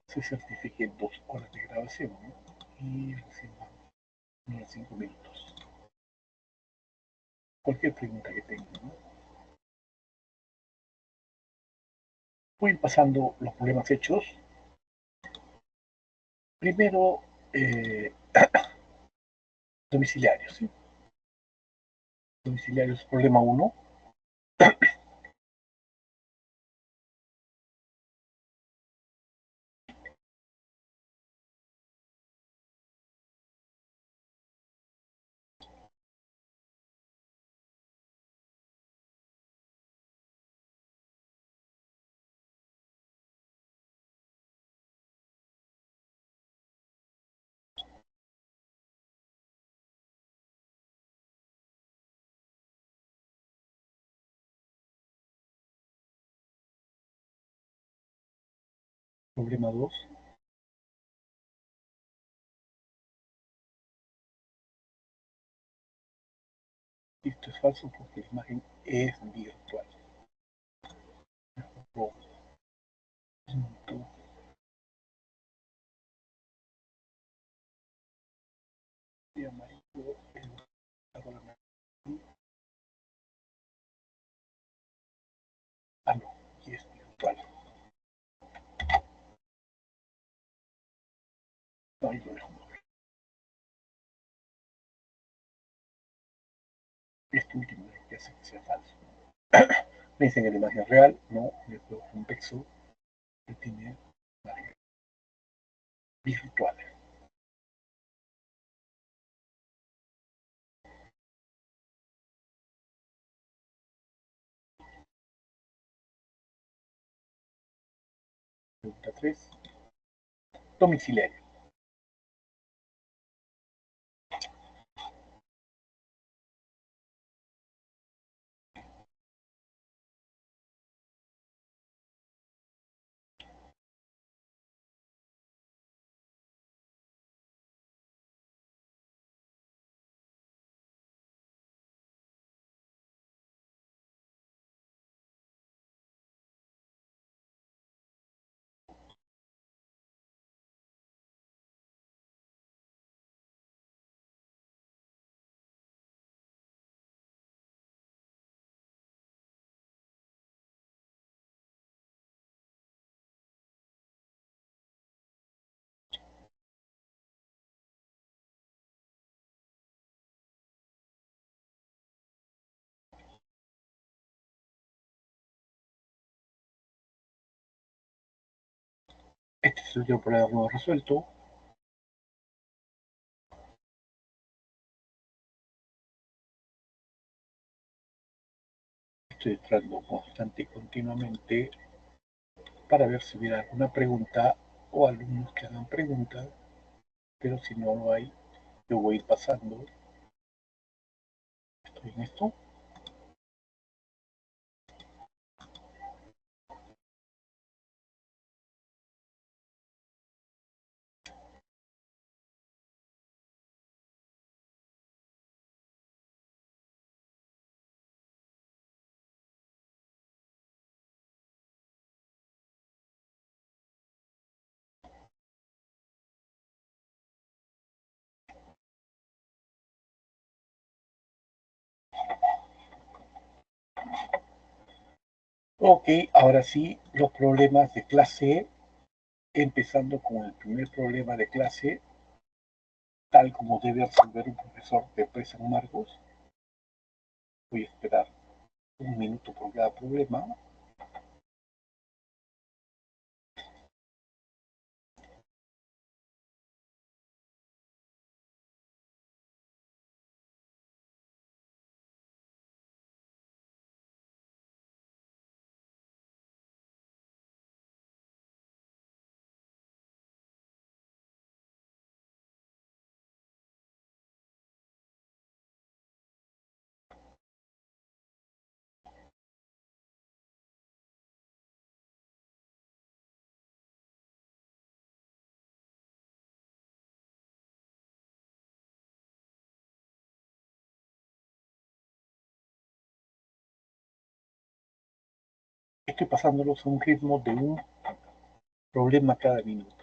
Speaker 1: se certifique 2 horas de grabación, ¿no? Y recién vamos a 5 minutos. Cualquier pregunta que tengan, ¿no? Voy pasando los problemas hechos. Primero, domiciliarios, ¿sí? Domiciliarios, problema 1. Problema 2. Esto es falso porque la imagen es virtual. Y amarillo, no, y es virtual. No, ahí lo dejo. Este último es lo que hace que sea falso. Me dicen que la imagen es real, no, le puedo un pexo que tiene imagen virtual. Pregunta 3. Domiciliario. Este es el último problema nuevo resuelto. Estoy entrando constante y continuamente para ver si hubiera alguna pregunta o alumnos que hagan preguntas, pero si no lo hay, yo voy a ir pasando. Estoy en esto. Ok, ahora sí, los problemas de clase, empezando con el primer problema de clase, tal como debe resolver un profesor de empresa en Marcos. Voy a esperar un minuto por cada problema. Estoy pasándolos a un ritmo de un problema cada minuto.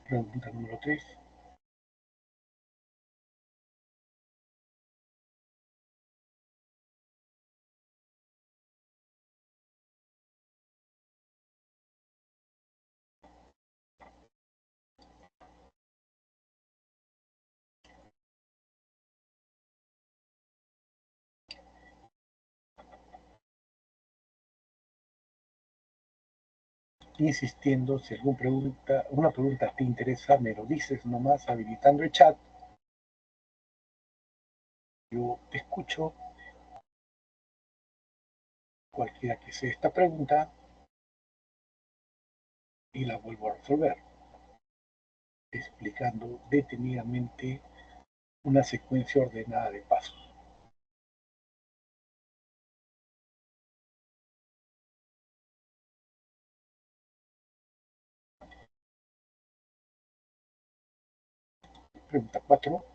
Speaker 1: Pregunta número 3. Insistiendo, si una pregunta te interesa, me lo dices nomás habilitando el chat. Yo te escucho, cualquiera que sea esta pregunta, y la vuelvo a resolver, explicando detenidamente una secuencia ordenada de pasos. Pregunta 4.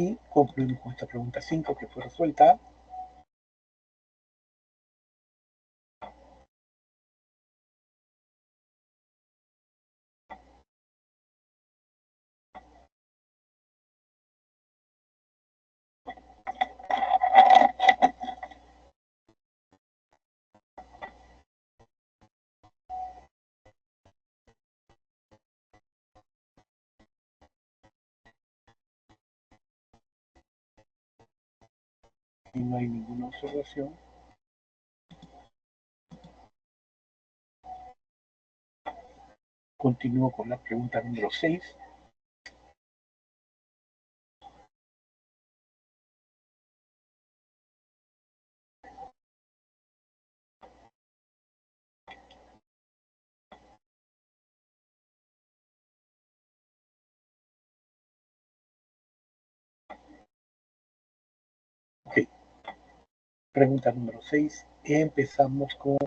Speaker 1: Y concluimos con esta pregunta 5 que fue resuelta. Y no hay ninguna observación. Continúo con la pregunta número 6. Ok. Pregunta número 6. Empezamos con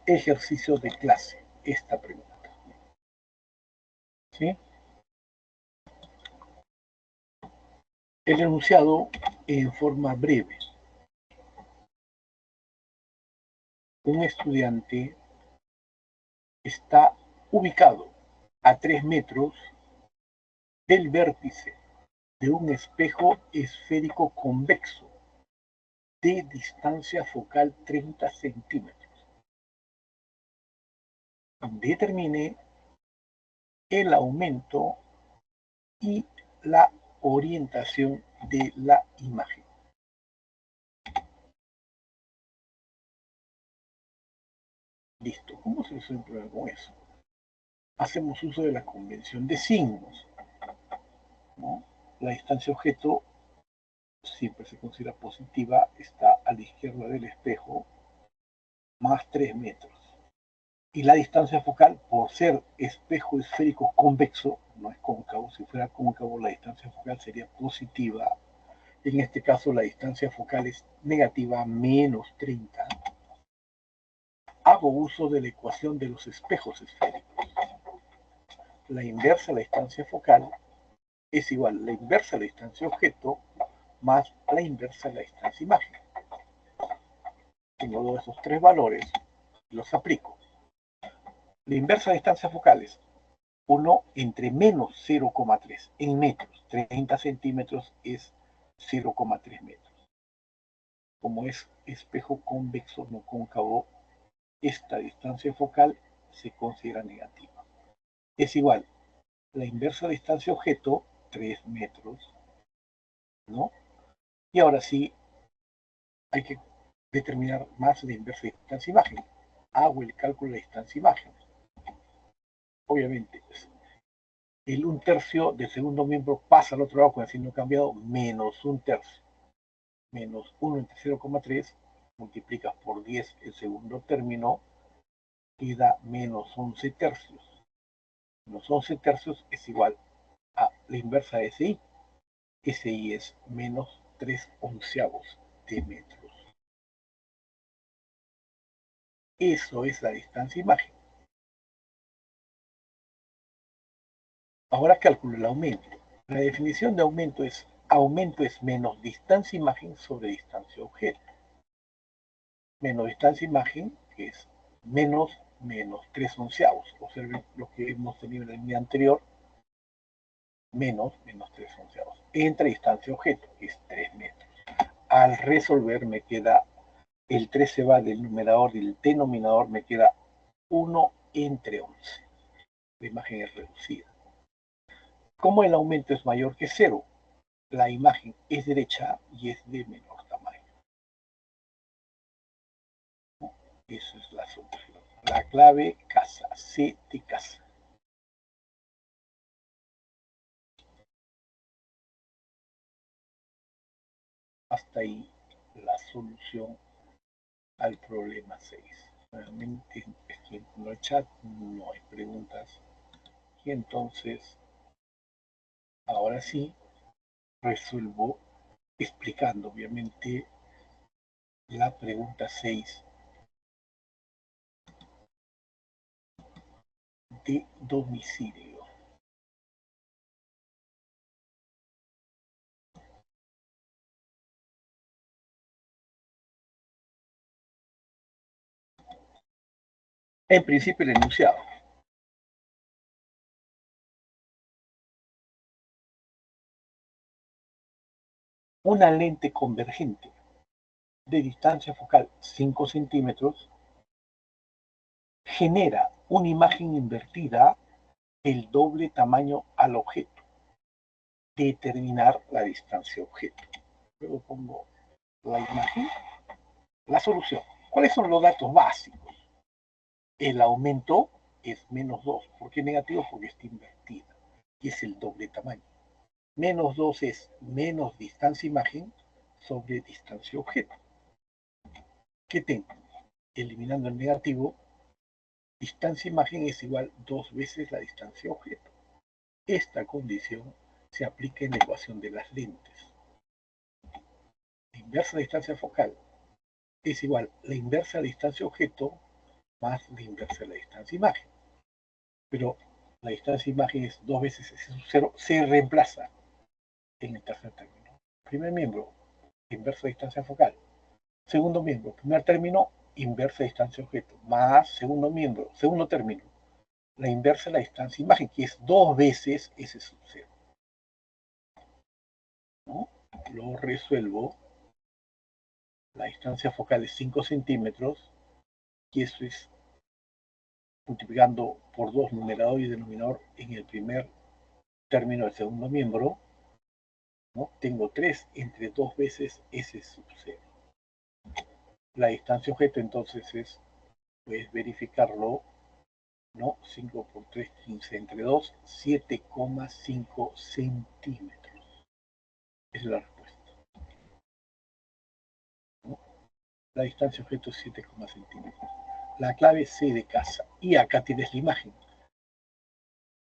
Speaker 1: ejercicio de clase. Esta pregunta. ¿Sí? El enunciado en forma breve. Un estudiante está ubicado a 3 metros del vértice de un espejo esférico convexo de distancia focal 30 centímetros. Determine el aumento y la orientación de la imagen. Listo. ¿Cómo se resuelve el problema con eso? Hacemos uso de la convención de signos, ¿no? la distancia objeto siempre se considera positiva, está a la izquierda del espejo, más 3 metros. Y la distancia focal, por ser espejo esférico convexo, no es cóncavo, si fuera cóncavo la distancia focal sería positiva. En este caso la distancia focal es negativa, menos 30. Hago uso de la ecuación de los espejos esféricos. La inversa de la distancia focal es igual a la inversa de la distancia objeto más la inversa de la distancia imagen. Tengo esos tres valores, los aplico. La inversa de distancia focal es 1 entre menos 0,3 en metros. 30 centímetros es 0,3 metros. Como es espejo convexo no cóncavo, esta distancia focal se considera negativa. Es igual la inversa de distancia objeto, 3 metros, ¿no? Y ahora sí, hay que determinar más la inversa de distancia imagen. Hago el cálculo de la distancia imagen. Obviamente, el 1/3 del segundo miembro pasa al otro lado con el signo cambiado, menos 1/3. Menos 1 entre 0,3, multiplicas por 10 el segundo término, y da menos 11 tercios. Menos 11 tercios es igual a la inversa de SI. SI es menos 3 onceavos de metros. Eso es la distancia imagen. Ahora calculo el aumento. La definición de aumento es menos distancia imagen sobre distancia objeto. Menos distancia imagen, que es menos 3 onceavos. Observen lo que hemos tenido en el día anterior, menos 3 onceavos. Entre distancia objeto, que es 3 metros. Al resolver me queda, el 3 se va del numerador y del denominador, me queda 1 entre 11. La imagen es reducida. Como el aumento es mayor que 0, la imagen es derecha y es de menor tamaño. Esa es la solución. La clave casa, C de casa. Hasta ahí la solución al problema 6. Realmente aquí en el chat no hay preguntas. Y entonces, ahora sí, resuelvo explicando obviamente la pregunta 6 de domicilio. En principio el enunciado. Una lente convergente de distancia focal 5 centímetros genera una imagen invertida el doble tamaño al objeto. Determinar la distancia objeto. Luego pongo la imagen, la solución. ¿Cuáles son los datos básicos? El aumento es menos 2. ¿Por qué negativo? Porque está invertida y es el doble tamaño. Menos 2 es menos distancia imagen sobre distancia objeto. ¿Qué tengo? Eliminando el negativo, distancia imagen es igual 2 veces la distancia objeto. Esta condición se aplica en la ecuación de las lentes. La inversa de distancia focal es igual a la inversa de distancia objeto más la inversa de la distancia imagen. Pero la distancia imagen es 2 veces S sub 0, se reemplaza en el tercer término. Primer miembro, inversa de distancia focal. Segundo miembro, primer término, inversa de distancia objeto, más segundo miembro, segundo término, la inversa de la distancia imagen, que es 2 veces S sub 0. ¿No? Lo resuelvo. La distancia focal es 5 centímetros, y eso es multiplicando por 2 numerador y denominador en el primer término del segundo miembro, ¿no? Tengo 3 entre 2 veces S sub 0. La distancia objeto entonces es, puedes verificarlo, ¿no? 5 por 3, 15 entre 2, 7,5 centímetros. es la respuesta. ¿No? La distancia objeto es 7, centímetros. La clave C de casa. Y acá tienes la imagen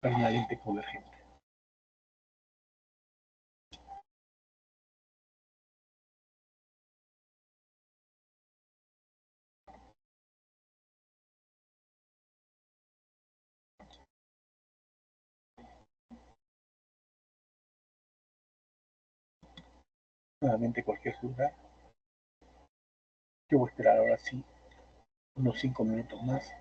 Speaker 1: para una lente convergente. Nuevamente cualquier duda. Yo voy a esperar ahora sí unos 5 minutos más.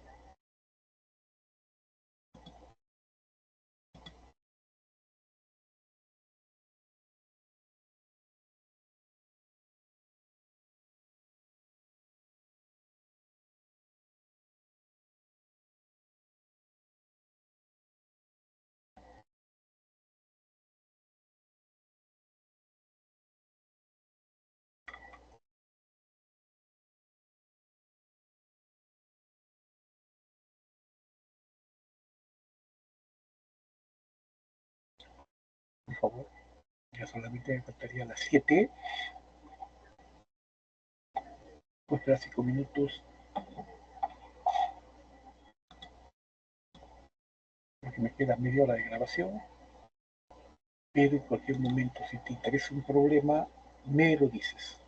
Speaker 1: Por favor. Ya solamente me faltaría las 7. Voy a esperar 5 minutos. Porque me queda media hora de grabación. Pero en cualquier momento, si te interesa un problema, me lo dices.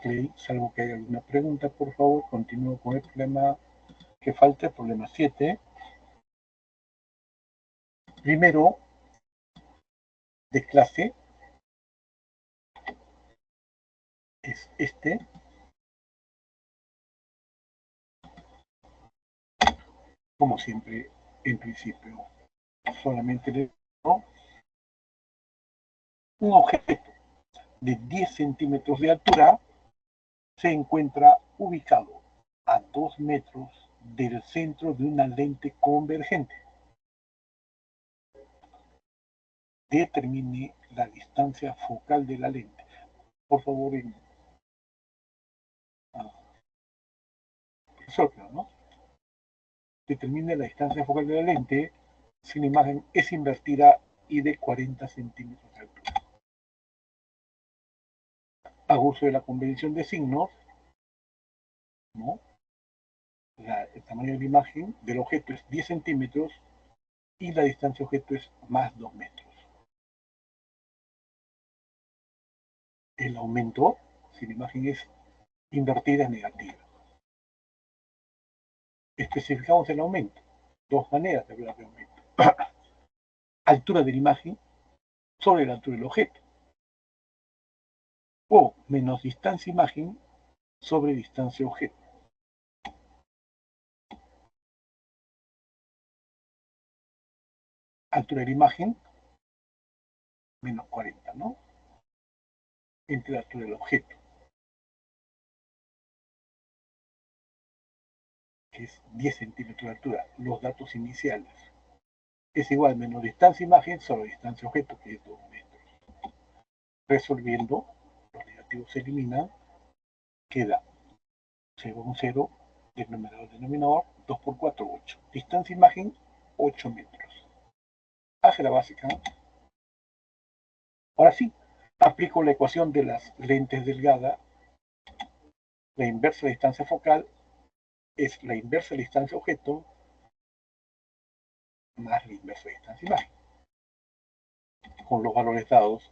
Speaker 1: Ok, salvo que haya alguna pregunta, por favor, continúo con el problema que falta, el problema 7. Primero, de clase, es este. Como siempre, en principio, solamente le digo un objeto de 10 centímetros de altura se encuentra ubicado a 2 metros del centro de una lente convergente. Determine la distancia focal de la lente. Por favor, profesor, ¿no? Determine la distancia focal de la lente si la imagen es invertida y de 40 centímetros de altura. Hago uso de la convención de signos, ¿no? El tamaño de la imagen del objeto es 10 centímetros y la distancia objeto es más 2 metros. El aumento, si la imagen es invertida, es negativa. Especificamos el aumento. Dos maneras de hablar de aumento. Altura de la imagen sobre la altura del objeto. O menos distancia imagen sobre distancia objeto. Altura de la imagen, menos 40, ¿no? Entre la altura del objeto, que es 10 centímetros de altura, los datos iniciales. Es igual menos distancia imagen sobre distancia objeto, que es 2 metros. Resolviendo, los negativos se eliminan, queda 0, un 0, del numerador al denominador, 2 por 4, 8. Distancia imagen, 8 metros. Álgebra básica. Ahora sí, aplico la ecuación de las lentes delgadas. La inversa de distancia focal es la inversa de distancia objeto más la inversa de distancia imagen. Con los valores dados,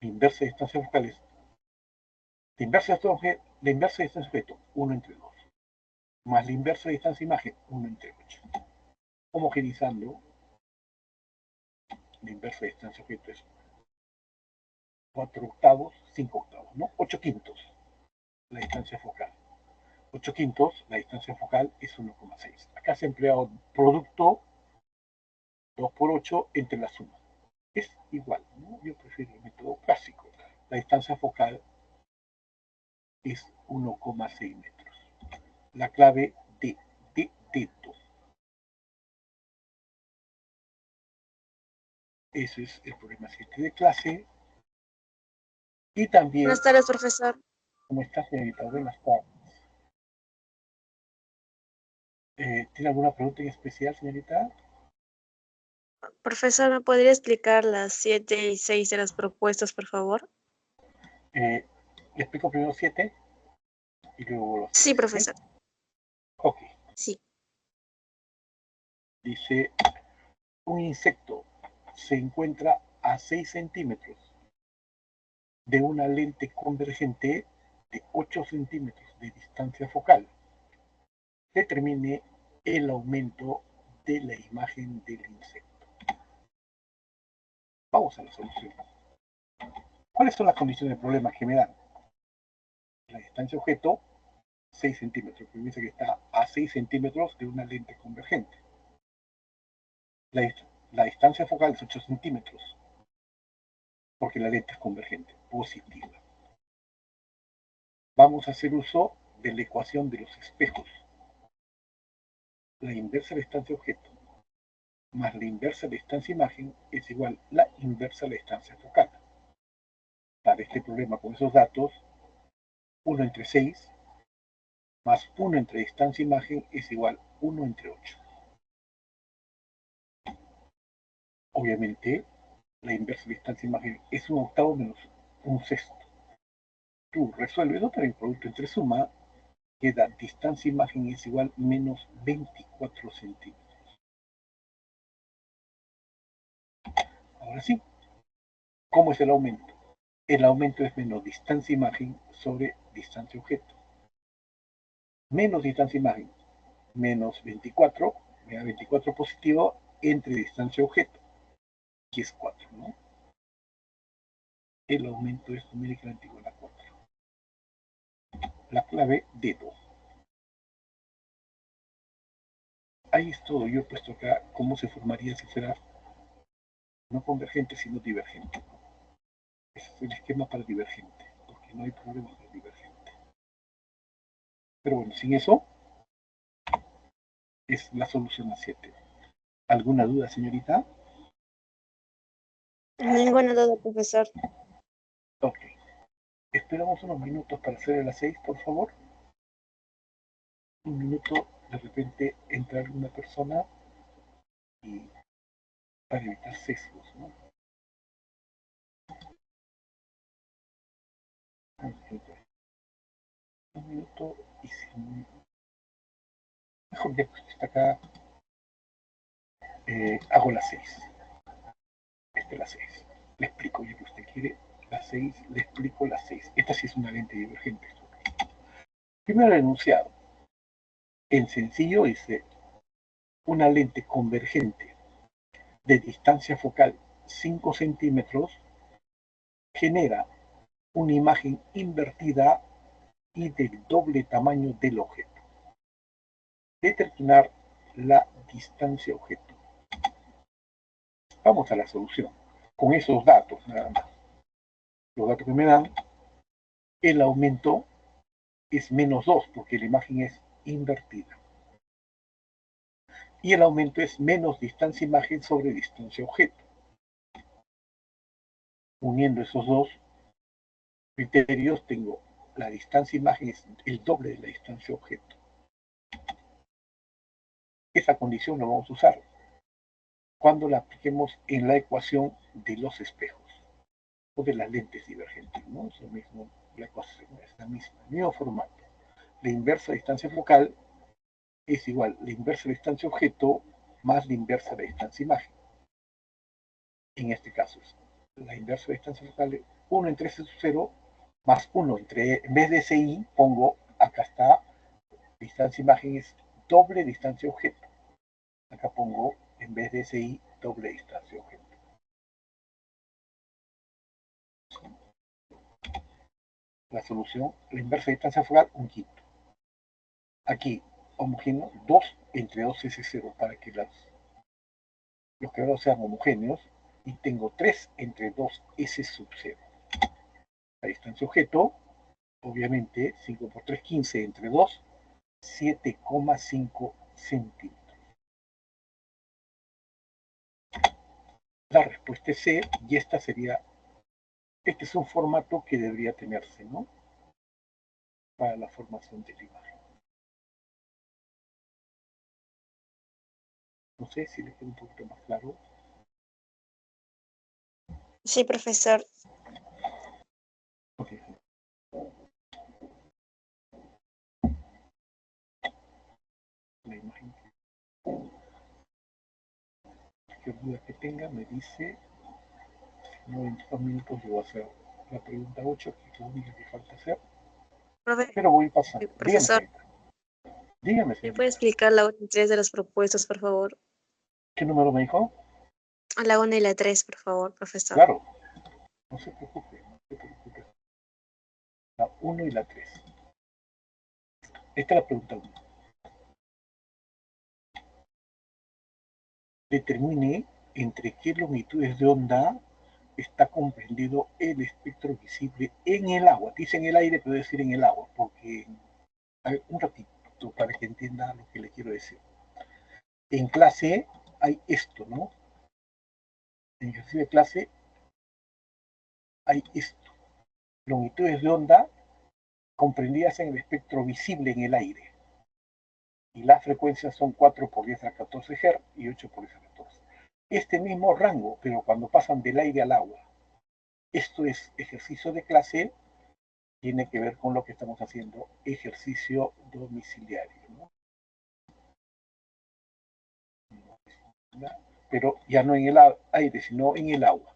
Speaker 1: la inversa de distancia focal es la inversa de distancia objeto, 1 entre 2, más la inversa de distancia imagen, 1 entre 8. Homogenizando, la inversa de distancia objeto es 4 octavos, 5 octavos, ¿no? 8 quintos, la distancia focal. 8 quintos, la distancia focal es 1,6. Acá se ha empleado producto 2 por 8 entre la suma. Es igual, ¿no? Yo prefiero el método clásico. La distancia focal es 1,6 metros. La clave de dedo. Ese es el problema 7 de clase. Y también...
Speaker 2: Buenas tardes, profesor.
Speaker 1: ¿Cómo está, señorita? Buenas tardes. ¿Tiene alguna pregunta en especial, señorita?
Speaker 2: Profesor, ¿me podría explicar las 7 y 6 de las propuestas, por favor?
Speaker 1: Le explico primero 7 y luego los 6.
Speaker 2: Sí, profesor.
Speaker 1: ¿Sí? Ok.
Speaker 2: Sí.
Speaker 1: Dice, un insecto se encuentra a 6 centímetros de una lente convergente de 8 centímetros de distancia focal. Determine el aumento de la imagen del insecto. Vamos a la solución. ¿Cuáles son las condiciones de problema que me dan? La distancia objeto, 6 centímetros, que dice que está a 6 centímetros de una lente convergente. La distancia focal es 8 centímetros, porque la lente es convergente, positiva. Vamos a hacer uso de la ecuación de los espejos. La inversa de distancia objeto más la inversa de distancia imagen es igual a la inversa de la distancia focal. Para este problema con esos datos, 1 entre 6 más 1 entre distancia imagen es igual a 1 entre 8. Obviamente, la inversa de distancia imagen es un octavo menos un sexto. Tú resuelves otra el producto entre suma, queda distancia imagen es igual a menos 24 centímetros. Ahora sí, ¿cómo es el aumento? el aumento es menos distancia imagen sobre distancia objeto. Menos distancia imagen, menos 24, me da 24 positivo entre distancia objeto, que es 4, ¿no? El aumento es numéricamente igual a 4. La clave D2. Ahí es todo. Yo he puesto acá cómo se formaría si fuera no convergente, sino divergente. Ese es el esquema para divergente, porque no hay problema con divergente. Pero bueno, sin eso, es la solución a 7. ¿Alguna duda, señorita?
Speaker 2: Ninguna duda, profesor.
Speaker 1: Ok. Esperamos unos minutos para hacer a las 6, por favor. Un minuto, de repente entra alguna persona y para evitar sesgos, ¿no? Un minuto y si mejor ya que está acá, hago las 6. Esta es la 6. Le explico ya que usted quiere las 6, le explico las 6. Esta sí es una lente divergente. Primero el enunciado. En sencillo dice una lente convergente de distancia focal 5 centímetros genera una imagen invertida y del doble tamaño del objeto. Determinar la distancia objeto. Vamos a la solución. Con esos datos nada más. Los datos que me dan, el aumento es menos 2 porque la imagen es invertida. Y el aumento es menos distancia imagen sobre distancia objeto. Uniendo esos dos criterios tengo la distancia imagen es el doble de la distancia objeto. Esa condición la vamos a usar cuando la apliquemos en la ecuación de los espejos o de las lentes divergentes, ¿no? Es lo mismo, la ecuación es la misma, el mismo formato. La inversa de distancia focal es igual la inversa de distancia objeto más la inversa de distancia imagen. En este caso es la inversa de distancia focal es 1 entre S sub 0 más 1 entre, en vez de SI pongo, acá está, distancia imagen es doble distancia objeto. Acá pongo, en vez de SI, doble distancia objeto. La solución, la inversa de distancia focal, un quinto. Aquí, homogéneo, 2 entre 2 S0 para que los quebrados sean homogéneos. Y tengo 3 entre 2 S sub 0. La distancia objeto, obviamente, 5 por 3, 15 entre 2, 7,5 centímetros. La respuesta es C y esta sería, este es un formato que debería tenerse, ¿no? Para la formación del imagen. No sé si les queda un poquito más claro.
Speaker 2: Sí, profesor.
Speaker 1: Okay. La imagen. Cualquier duda que tenga me dice. No, en 2 minutos yo voy a hacer la pregunta 8, que es la única que falta hacer. Pero voy pasando. Dígame,
Speaker 2: Profesor,
Speaker 1: señorita. Dígame,
Speaker 2: ¿me puede
Speaker 1: señorita.
Speaker 2: explicar la 1 y 3 de las propuestas, por favor?
Speaker 1: ¿Qué número me dijo?
Speaker 2: La 1 y la 3, por favor, profesor.
Speaker 1: Claro. No se preocupe, no se preocupe. La 1 y la 3. Esta es la pregunta 1. Determine entre qué longitudes de onda está comprendido el espectro visible en el agua. Dice en el aire, pero decir en el agua, porque un ratito para que entienda lo que le quiero decir. En clase hay esto, ¿no? En ejercicio de clase hay esto. Longitudes de onda comprendidas en el espectro visible en el aire. Y las frecuencias son 4 por 10 a la 14 Hz y 8 por 10 a la 14. Este mismo rango, pero cuando pasan del aire al agua. Esto es ejercicio de clase, tiene que ver con lo que estamos haciendo, ejercicio domiciliario, ¿no? Pero ya no en el aire, sino en el agua.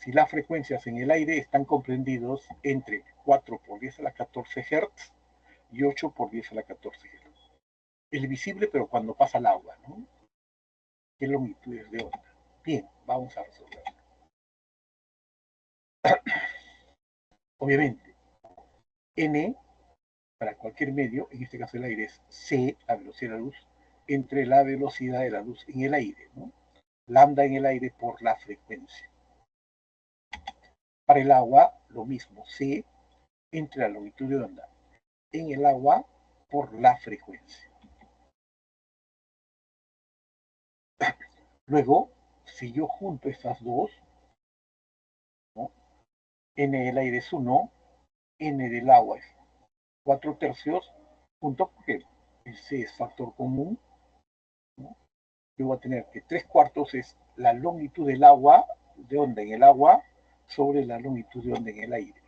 Speaker 1: si las frecuencias en el aire están comprendidos entre 4 por 10 a la 14 Hz y 8 por 10 a la 14 Hz. Es visible, pero cuando pasa el agua, ¿no? ¿Qué longitudes de onda? Bien, vamos a resolver. Obviamente, n para cualquier medio, en este caso el aire es c, la velocidad de la luz, entre la velocidad de la luz en el aire, ¿no? Lambda en el aire por la frecuencia. Para el agua, lo mismo, c entre la longitud de onda en el agua por la frecuencia. Luego, si yo junto estas dos, ¿no? N del aire es 1, N del agua es 4 tercios, junto porque el C es factor común, ¿no? Yo voy a tener que 3 cuartos es la longitud del agua, de onda en el agua, sobre la longitud de onda en el aire.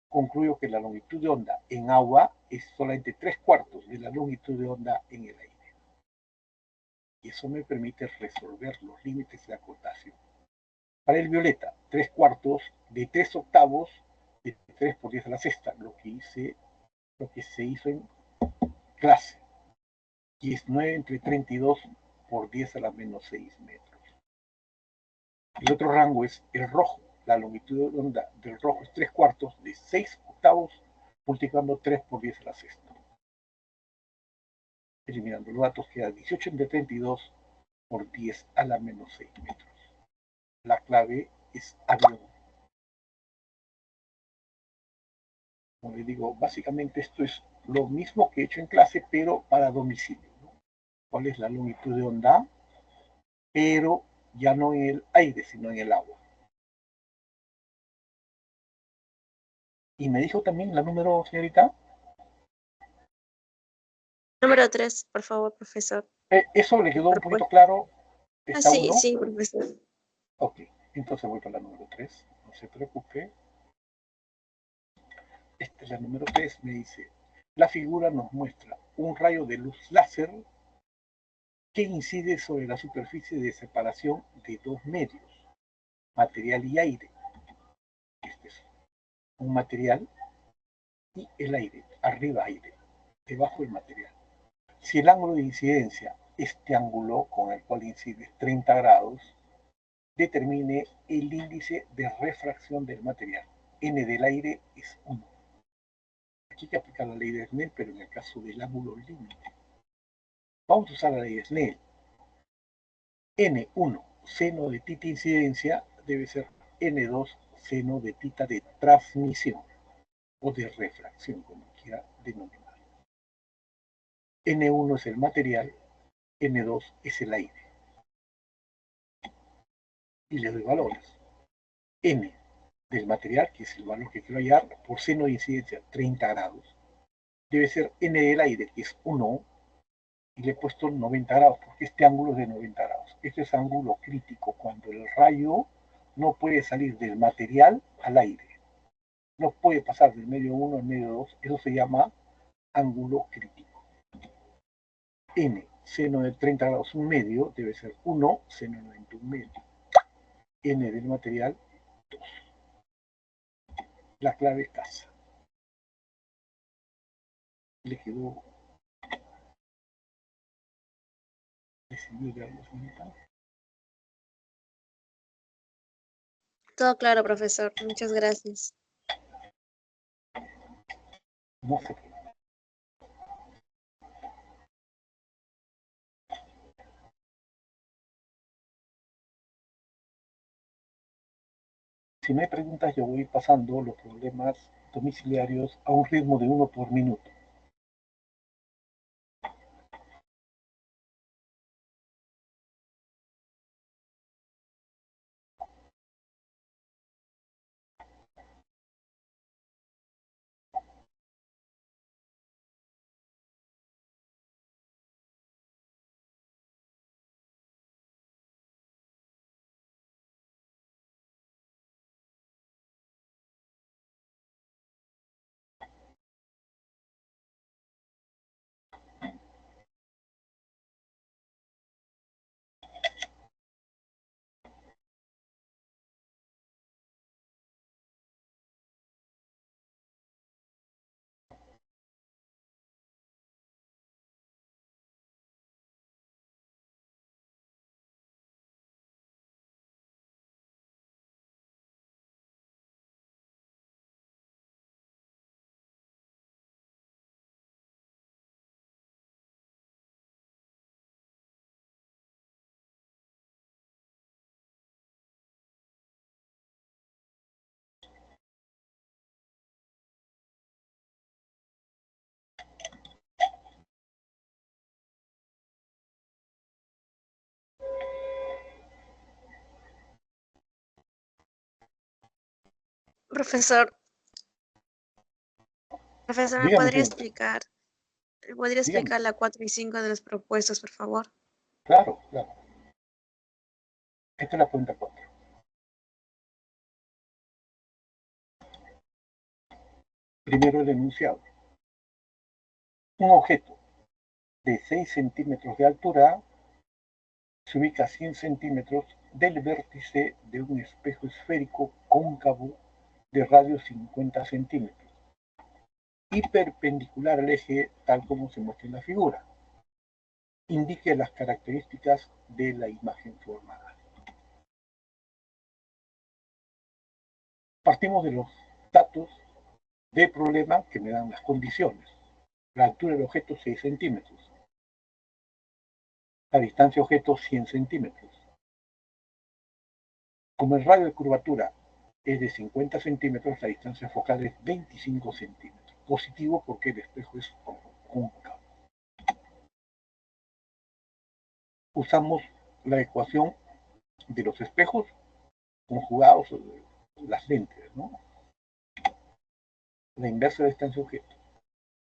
Speaker 1: Concluyo que la longitud de onda en agua es solamente 3 cuartos de la longitud de onda en el aire. Y eso me permite resolver los límites de acotación. Para el violeta, 3 cuartos de 3 octavos de 3 por 10 a la sexta, lo que se hizo en clase, y es 9 entre 32 por 10 a la menos 6 metros. El otro rango es el rojo. La longitud de onda del rojo es 3 cuartos de 6 octavos multiplicando 3 por 10 a la sexta. Eliminando los datos queda 18 entre 32 por 10 a la menos 6 metros. La clave es avión. Como les digo, básicamente esto es lo mismo que he hecho en clase, pero para domicilio, ¿no? ¿Cuál es la longitud de onda? Pero ya no en el aire, sino en el agua. Y me dijo también la número, señorita.
Speaker 2: Número 3, por favor, profesor.
Speaker 1: Eso le quedó un poquito
Speaker 2: Propuesta.
Speaker 1: claro.
Speaker 2: Ah,
Speaker 1: ¿Está
Speaker 2: sí,
Speaker 1: uno?
Speaker 2: sí, profesor.
Speaker 1: Ok, entonces voy para la número 3. No se preocupe. Esta es la número 3. Me dice, la figura nos muestra un rayo de luz láser que incide sobre la superficie de separación de dos medios, material y aire. Este es un material y el aire, arriba aire, debajo el material. Si el ángulo de incidencia, este ángulo con el cual incide 30 grados, determine el índice de refracción del material. N del aire es 1. Aquí hay que aplicar la ley de Snell, pero en el caso del ángulo límite. Vamos a usar la ley de Snell. N1 seno de tita incidencia debe ser N2 seno de tita de transmisión o de refracción, como quiera denominar. N1 es el material, N2 es el aire. Y le doy valores. N del material, que es el valor que quiero hallar, por seno de incidencia 30 grados, debe ser N del aire, que es 1, y le he puesto 90 grados, porque este ángulo es de 90 grados. Este es ángulo crítico, cuando el rayo no puede salir del material al aire. No puede pasar del medio 1 al medio 2, eso se llama ángulo crítico. N, seno de 30 grados un medio, debe ser 1, seno de 90 un medio. N del material, 2. La clave es casa. Le quedó. ¿Le sirvió de algo, señorita?
Speaker 2: Todo claro, profesor. Muchas gracias.
Speaker 1: No sé qué. Si no hay preguntas, yo voy pasando los problemas domiciliarios a un ritmo de 1 por minuto.
Speaker 2: Profesor, ¿me
Speaker 1: Dígame,
Speaker 2: podría
Speaker 1: señorita. Dígame.
Speaker 2: explicar la 4 y 5 de los propuestos, por favor?
Speaker 1: Claro, claro. Esta es la pregunta 4. Primero el enunciado. Un objeto de 6 centímetros de altura se ubica a 100 centímetros del vértice de un espejo esférico cóncavo de radio 50 centímetros y perpendicular al eje tal como se muestra en la figura. Indique las características de la imagen formada. Partimos de los datos del problema que me dan las condiciones. La altura del objeto 6 centímetros. La distancia objeto 100 centímetros. Como el radio de curvatura es de 50 centímetros, la distancia focal es 25 centímetros. Positivo porque el espejo es cóncavo. Usamos la ecuación de los espejos conjugados sobre las lentes, ¿no? La inversa de la distancia objeto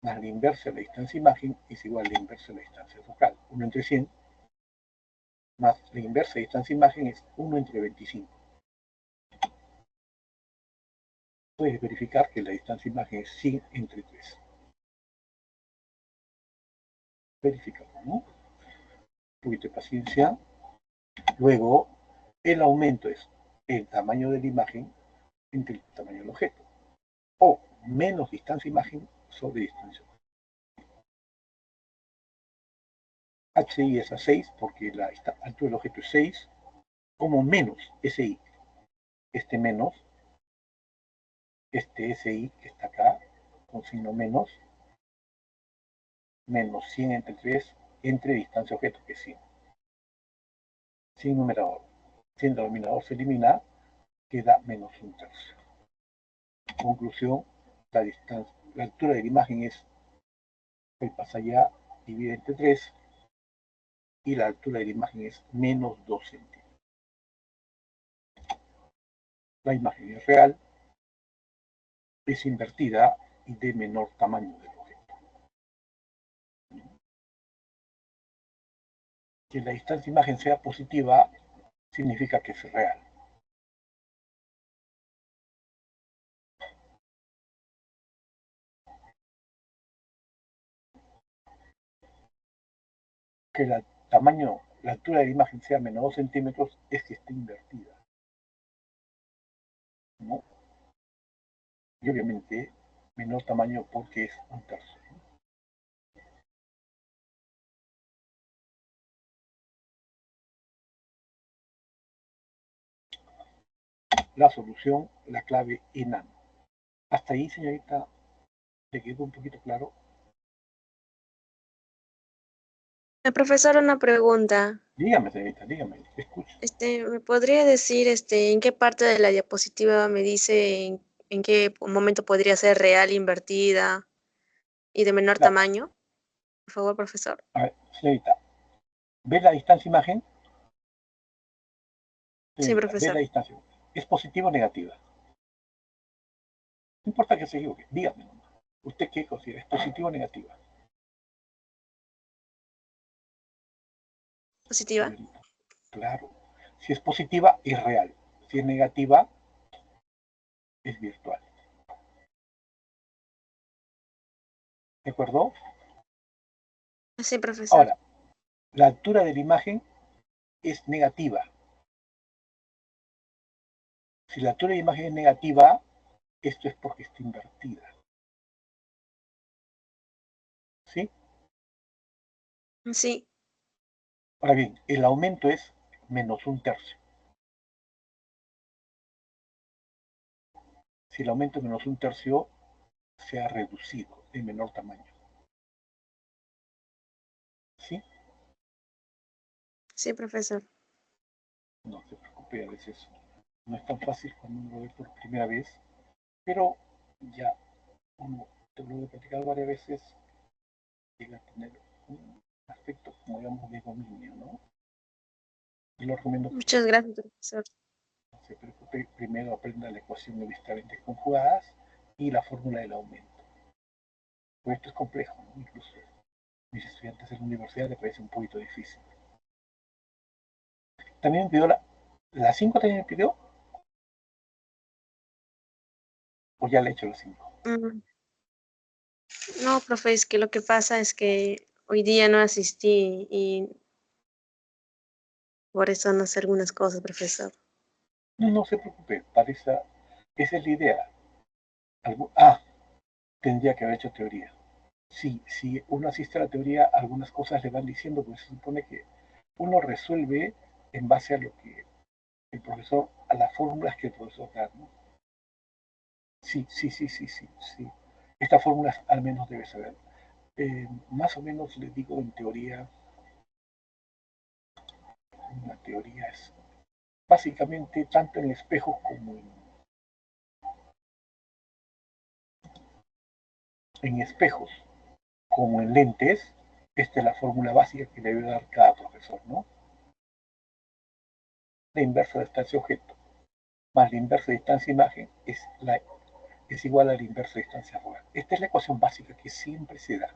Speaker 1: más la inversa de la distancia imagen es igual a la inversa de la distancia focal. 1 entre 100 más la inversa de distancia imagen es 1 entre 25. Puedes verificar que la distancia imagen es 100 entre 3. Verificamos, ¿no? Un poquito de paciencia. Luego, el aumento es el tamaño de la imagen entre el tamaño del objeto. O menos distancia imagen sobre distancia objeto. HI es a 6 porque la altura del objeto es 6, como menos SI. Este menos, este SI que está acá, con signo menos 100 entre 3 entre distancia objeto, que es 100. Sin numerador. Si el denominador se elimina, queda menos un tercio. Conclusión, la altura de la imagen es el pasaje divide entre 3 y la altura de la imagen es menos 2 centímetros. La imagen es real, es invertida y de menor tamaño del objeto. Que la distancia imagen sea positiva significa que es real. Que la altura de la imagen sea menos 2 centímetros es que está invertida, ¿no? Y obviamente menor tamaño porque es un tercio. La solución, la clave enano. Hasta ahí, señorita, ¿te quedó un poquito claro?
Speaker 2: Profesor, una pregunta.
Speaker 1: Dígame, señorita, dígame, escucho.
Speaker 2: ¿Me podría decir en qué parte de la diapositiva me dice en qué momento podría ser real, invertida y de menor
Speaker 1: Claro.
Speaker 2: tamaño? Por favor, profesor.
Speaker 1: A ver, señorita, ¿ve la distancia imagen?
Speaker 2: Sí,
Speaker 1: Señorita, ¿ve la
Speaker 2: profesor.
Speaker 1: distancia? ¿Es positiva o negativa? No importa que se equivoque, dígame. ¿Usted qué considera? ¿Es positiva o negativa?
Speaker 2: Positiva.
Speaker 1: Señorita, claro. Si es positiva, es real. Si es negativa, es virtual. ¿De acuerdo?
Speaker 2: Sí, profesor.
Speaker 1: Ahora, la altura de la imagen es negativa. Si la altura de la imagen es negativa, esto es porque está invertida. ¿Sí?
Speaker 2: Sí,
Speaker 1: Ahora bien, el aumento es menos un tercio. Si el aumento es menos un tercio, se ha reducido de menor tamaño. ¿Sí?
Speaker 2: sí, profesor.
Speaker 1: No se preocupe, a veces no es tan fácil cuando uno lo ve por primera vez, pero ya uno lo he practicado varias veces, llega a tener un aspecto, como digamos, de dominio, ¿no? Y lo recomiendo.
Speaker 2: Muchas gracias, profesor.
Speaker 1: No se preocupe, primero aprenda la ecuación de distancias conjugadas y la fórmula del aumento. Pues esto es complejo, ¿no? Incluso mis estudiantes en la universidad les parece un poquito difícil. También me pidió la 5 también me pidió, o ya le he hecho la 5.
Speaker 2: No, profe, es que lo que pasa es que hoy día no asistí y por eso no sé algunas cosas, profesor.
Speaker 1: No, no se preocupe, esa es la idea. Tendría que haber hecho teoría. Sí, si uno asiste a la teoría, algunas cosas le van diciendo, pues se supone que uno resuelve en base a lo que el profesor, a las fórmulas que el profesor da, ¿no? Sí, sí, sí, sí, sí, sí. Estas fórmulas al menos debe saber. Más o menos le digo en teoría, una teoría es básicamente tanto en espejos como en espejos como en lentes. Esta es la fórmula básica que debe dar cada profesor, ¿no? La inversa de distancia-objeto más la inversa de distancia-imagen es igual a la inversa de distancia focal. Esta es la ecuación básica que siempre se da.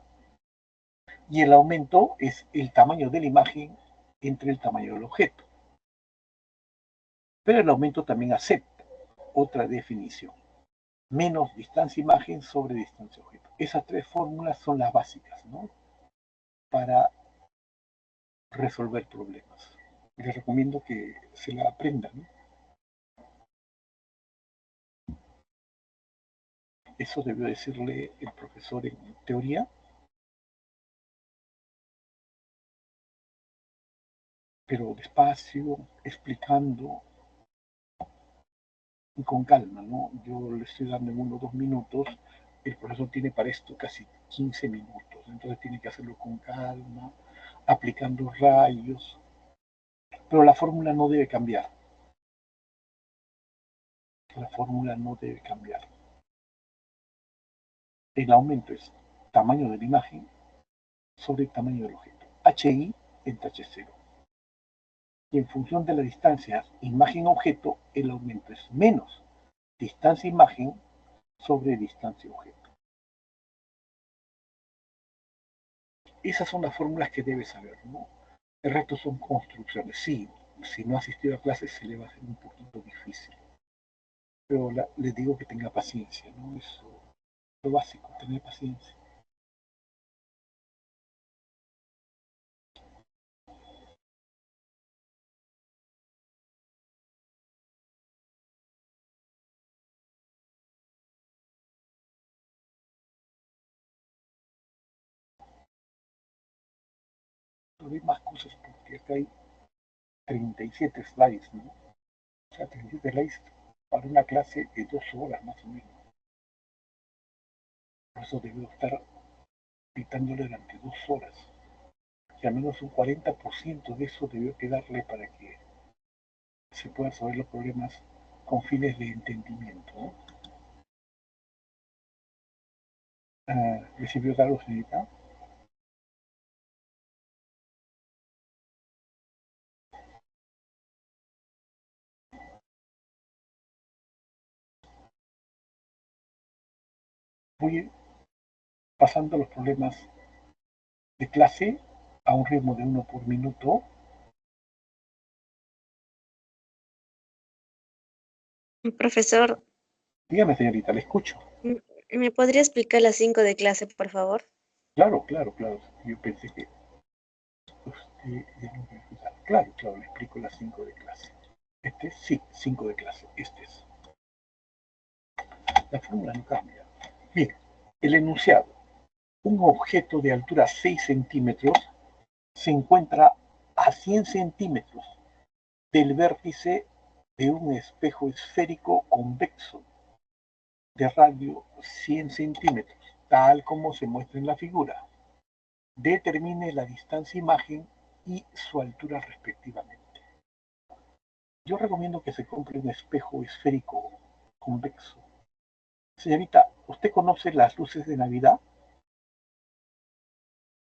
Speaker 1: Y el aumento es el tamaño de la imagen entre el tamaño del objeto. Pero el aumento también acepta otra definición. Menos distancia-imagen sobre distancia-objeto. Esas tres fórmulas son las básicas, ¿no? Para resolver problemas. Les recomiendo que se la aprendan, ¿no? Eso debió decirle el profesor en teoría, pero despacio, explicando y con calma, ¿no? Yo le estoy dando en 1 o 2 minutos, el profesor tiene para esto casi 15 minutos, entonces tiene que hacerlo con calma, aplicando rayos, pero la fórmula no debe cambiar, la fórmula no debe cambiar. El aumento es tamaño de la imagen sobre el tamaño del objeto, HI entre H0. Y en función de la distancia imagen-objeto, el aumento es menos distancia-imagen sobre distancia-objeto. Esas son las fórmulas que debe saber, ¿no? El resto son construcciones. Sí, si no ha asistido a clases se le va a hacer un poquito difícil. Pero les digo que tenga paciencia, ¿no? Eso es lo básico, tener paciencia. No hay más cosas porque acá hay 37 slides, ¿no? O sea, 37 slides para una clase de 2 horas más o menos. Por eso debo estar dictándole durante 2 horas. Y al menos un 40% de eso debió quedarle para que se puedan resolver los problemas con fines de entendimiento, ¿no? ¿Le sirvió de algo, señorita? Voy pasando los problemas de clase a un ritmo de 1 por minuto.
Speaker 2: Profesor,
Speaker 1: Dígame, señorita, le escucho.
Speaker 2: ¿me podría explicar las 5 de clase, por favor?
Speaker 1: Claro, claro, claro. Yo pensé que usted ya no me escuchaba. Claro, claro, le explico las 5 de clase. Sí, 5 de clase. Este es. La fórmula no cambia. Mire, el enunciado. Un objeto de altura 6 centímetros se encuentra a 100 centímetros del vértice de un espejo esférico convexo de radio 100 centímetros, tal como se muestra en la figura. Determine la distancia imagen y su altura respectivamente. Yo recomiendo que se compre un espejo esférico convexo. Señorita, ¿usted conoce las luces de Navidad?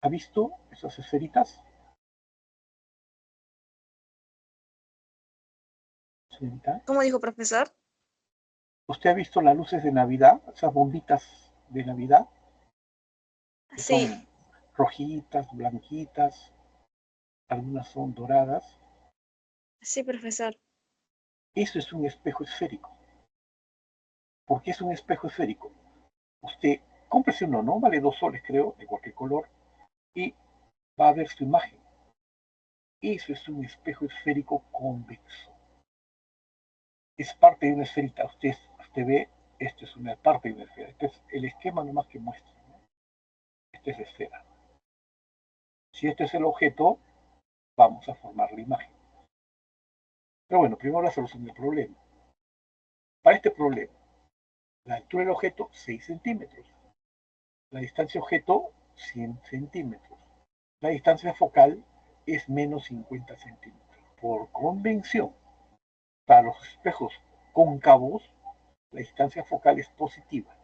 Speaker 1: ¿Ha visto esas esferitas? señorita?
Speaker 2: ¿Cómo dijo, profesor?
Speaker 1: ¿Usted ha visto las luces de Navidad? Esas bombitas de Navidad, que
Speaker 2: Sí,
Speaker 1: son rojitas, blanquitas, algunas son doradas.
Speaker 2: sí, profesor.
Speaker 1: Eso es un espejo esférico. ¿Por qué es un espejo esférico? Usted cómprese uno, ¿no? Vale 2 soles, creo, de cualquier color, y va a ver su imagen. Eso es un espejo esférico convexo. Es parte de una esferita. Usted ve, esto es una parte de una esfera. Este es el esquema nomás que muestra, ¿no? Esta es la esfera. Si este es el objeto, vamos a formar la imagen. Pero bueno, primero la solución del problema. Para este problema, la altura del objeto, 6 centímetros. La distancia objeto, 100 centímetros. La distancia focal es menos 50 centímetros. Por convención, para los espejos cóncavos, la distancia focal es positiva.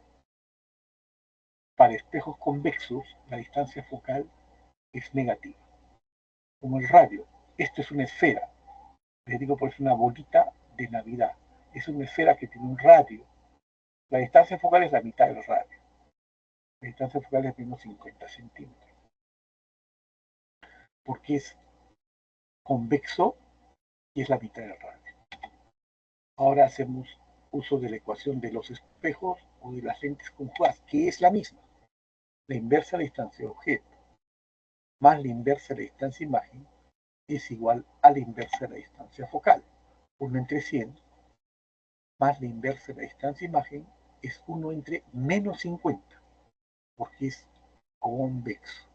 Speaker 1: Para espejos convexos, la distancia focal es negativa. Como el radio, esto es una esfera. Les digo, pues es una bolita de Navidad. Es una esfera que tiene un radio. La distancia focal es la mitad del radio. La distancia focal es menos 50 centímetros. Porque es convexo y es la mitad del radio. Ahora hacemos uso de la ecuación de los espejos o de las lentes conjugadas, que es la misma. La inversa de la distancia objeto más la inversa de la distancia imagen es igual a la inversa de la distancia focal. 1 entre 100 más la inversa de la distancia imagen es 1 entre menos 50, porque es convexo.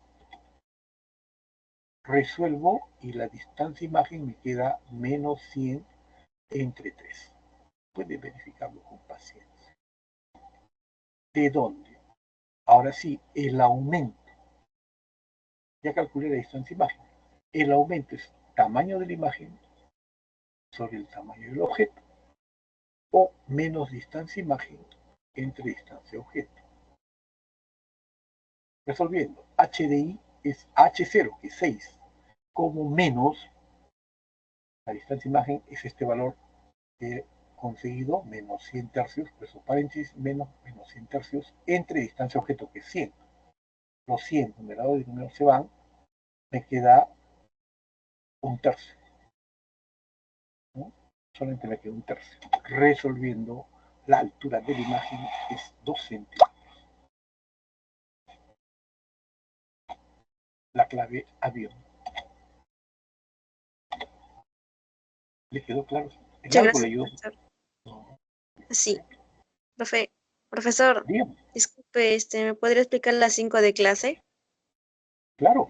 Speaker 1: Resuelvo y la distancia imagen me queda menos 100 entre 3. Puede verificarlo con paciencia. ¿De dónde? Ahora sí, el aumento. Ya calculé la distancia imagen. El aumento es tamaño de la imagen sobre el tamaño del objeto, o menos distancia imagen entre distancia objeto. Resolviendo, HDI es H0, que es 6, como menos la distancia imagen es este valor que he conseguido, menos 100 tercios, pues paréntesis, menos 100 tercios, entre distancia objeto, que es 100. Los 100 numerado y número se van, me queda un tercio, ¿no? Solamente me queda un tercio. Resolviendo, la altura de la imagen es 2 centímetros. La clave avión. ¿Le quedó claro? En
Speaker 2: Muchas
Speaker 1: algo
Speaker 2: gracias,
Speaker 1: leyó.
Speaker 2: profesor.
Speaker 1: No,
Speaker 2: Sí, profesor,
Speaker 1: bien,
Speaker 2: disculpe, ¿me podría explicar las 5 de clase?
Speaker 1: claro.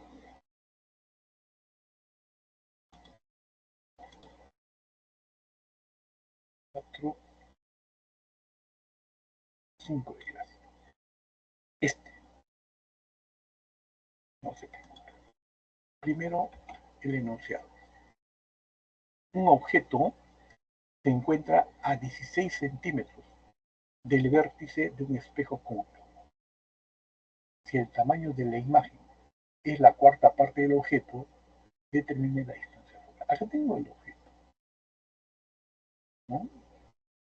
Speaker 1: 4, 5 de clase. Este, no se preocupe. Primero, el enunciado. Un objeto se encuentra a 16 centímetros del vértice de un espejo cóncavo. Si el tamaño de la imagen es la cuarta parte del objeto, determine la distancia focal. Acá tengo el objeto, ¿no?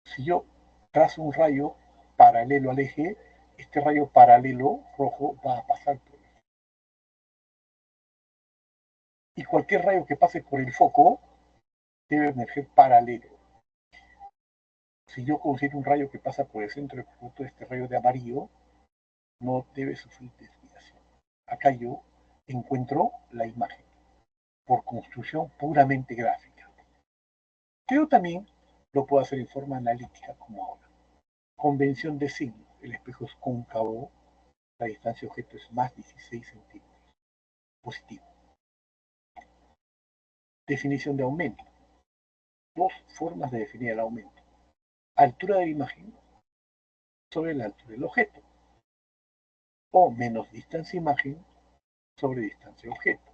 Speaker 1: Si yo trazo un rayo paralelo al eje, este rayo paralelo rojo va a pasar por él. Y cualquier rayo que pase por el foco debe emerger paralelo. Si yo considero un rayo que pasa por el centro del punto de este rayo de amarillo, no debe sufrir desviación. Acá yo encuentro la imagen por construcción puramente gráfica. Pero también lo puedo hacer en forma analítica como ahora. Convención de signos. El espejo es cóncavo, la distancia objeto es más 16 centímetros. Positivo. Definición de aumento. Dos formas de definir el aumento. Altura de la imagen sobre la altura del objeto, o menos distancia imagen sobre distancia objeto.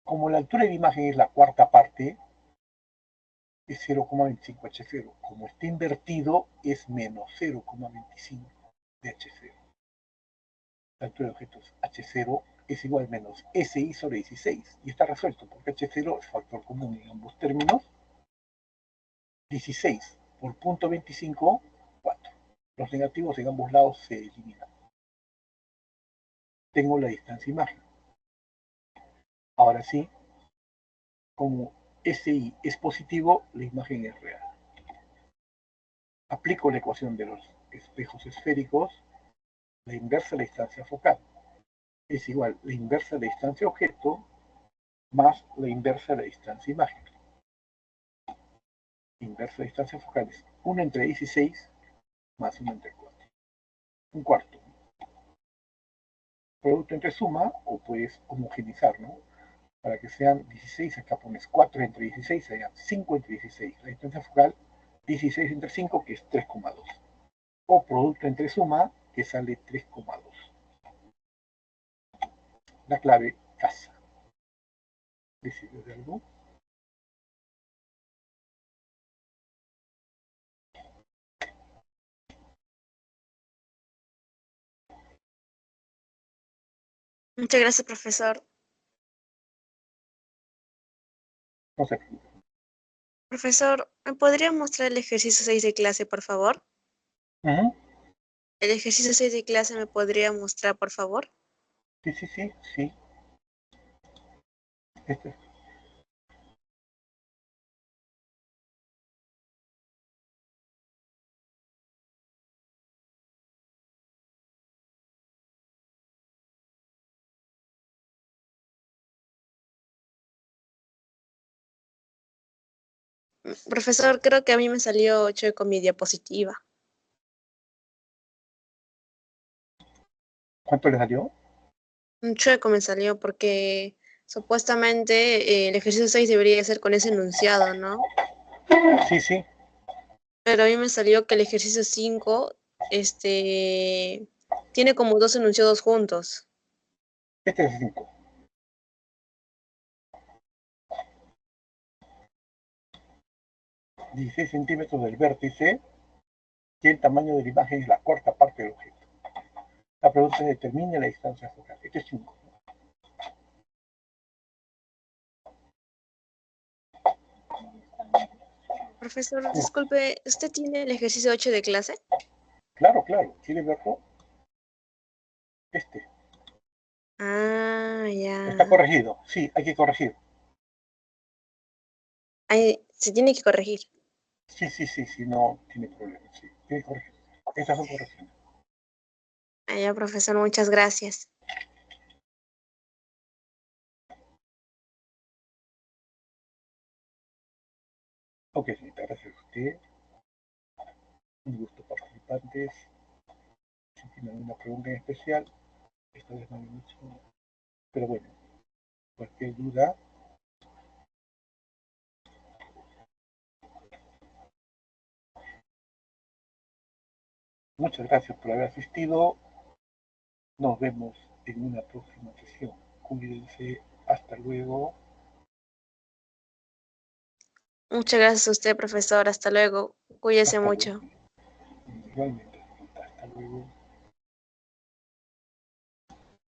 Speaker 1: Como la altura de la imagen es la cuarta parte, es 0,25 H0. Como está invertido, es menos 0,25 de H0. La altura del objeto es H0 es igual a menos SI sobre 16. Y está resuelto porque H0 es factor común en ambos términos. 16 por punto 25, 4. Los negativos en ambos lados se eliminan. Tengo la distancia imagen. Ahora sí, como SI es positivo, la imagen es real. Aplico la ecuación de los espejos esféricos, la inversa de la distancia focal. Es igual la inversa de la distancia objeto más la inversa de la distancia imagen. Inversa de distancia focal es 1 entre 16 más 1 entre 4. Un cuarto. Producto entre suma, o puedes homogenizar, ¿no? Para que sean 16, acá pones 4 entre 16, serían 5 entre 16. La distancia focal, 16 entre 5, que es 3,2. O producto entre suma, que sale 3,2. La clave casa. ¿Decides de algo?
Speaker 2: Muchas gracias, profesor.
Speaker 1: No sé.
Speaker 2: Profesor, ¿me podría mostrar el ejercicio 6 de clase, por favor? El ejercicio 6 de clase me podría mostrar, por favor.
Speaker 1: Sí. Este.
Speaker 2: Profesor, creo que a mí me salió chueco mi diapositiva.
Speaker 1: ¿Cuánto le salió?
Speaker 2: Un chueco me salió porque supuestamente el ejercicio 6 debería ser con ese enunciado, ¿no?
Speaker 1: Sí.
Speaker 2: Pero a mí me salió que el ejercicio 5, tiene como dos enunciados juntos.
Speaker 1: Este es 5. 16 centímetros del vértice, y el tamaño de la imagen es la cuarta parte del objeto. La pregunta es determine la distancia focal. Este es 5.
Speaker 2: Profesor, disculpe, ¿usted tiene el ejercicio 8 de clase?
Speaker 1: Claro. ¿Quiere verlo? Este.
Speaker 2: Ah,
Speaker 1: Está
Speaker 2: ya.
Speaker 1: corregido. Sí, hay que corregir.
Speaker 2: Ahí se tiene que corregir.
Speaker 1: Sí, no tiene problema. Sí, tiene que corregir. Estas son correcciones.
Speaker 2: Ah, ya, profesor, muchas gracias.
Speaker 1: Ok, señorita, gracias a usted. Un gusto, participantes. Si tienen alguna pregunta en especial, esta vez no hay mucho. Pero bueno, cualquier duda, muchas gracias por haber asistido. Nos vemos en una próxima sesión. Cuídense. Hasta luego.
Speaker 2: Muchas gracias a usted, profesor. Hasta luego. Cuídese
Speaker 1: Hasta luego.
Speaker 2: mucho.
Speaker 1: Igualmente. Hasta luego.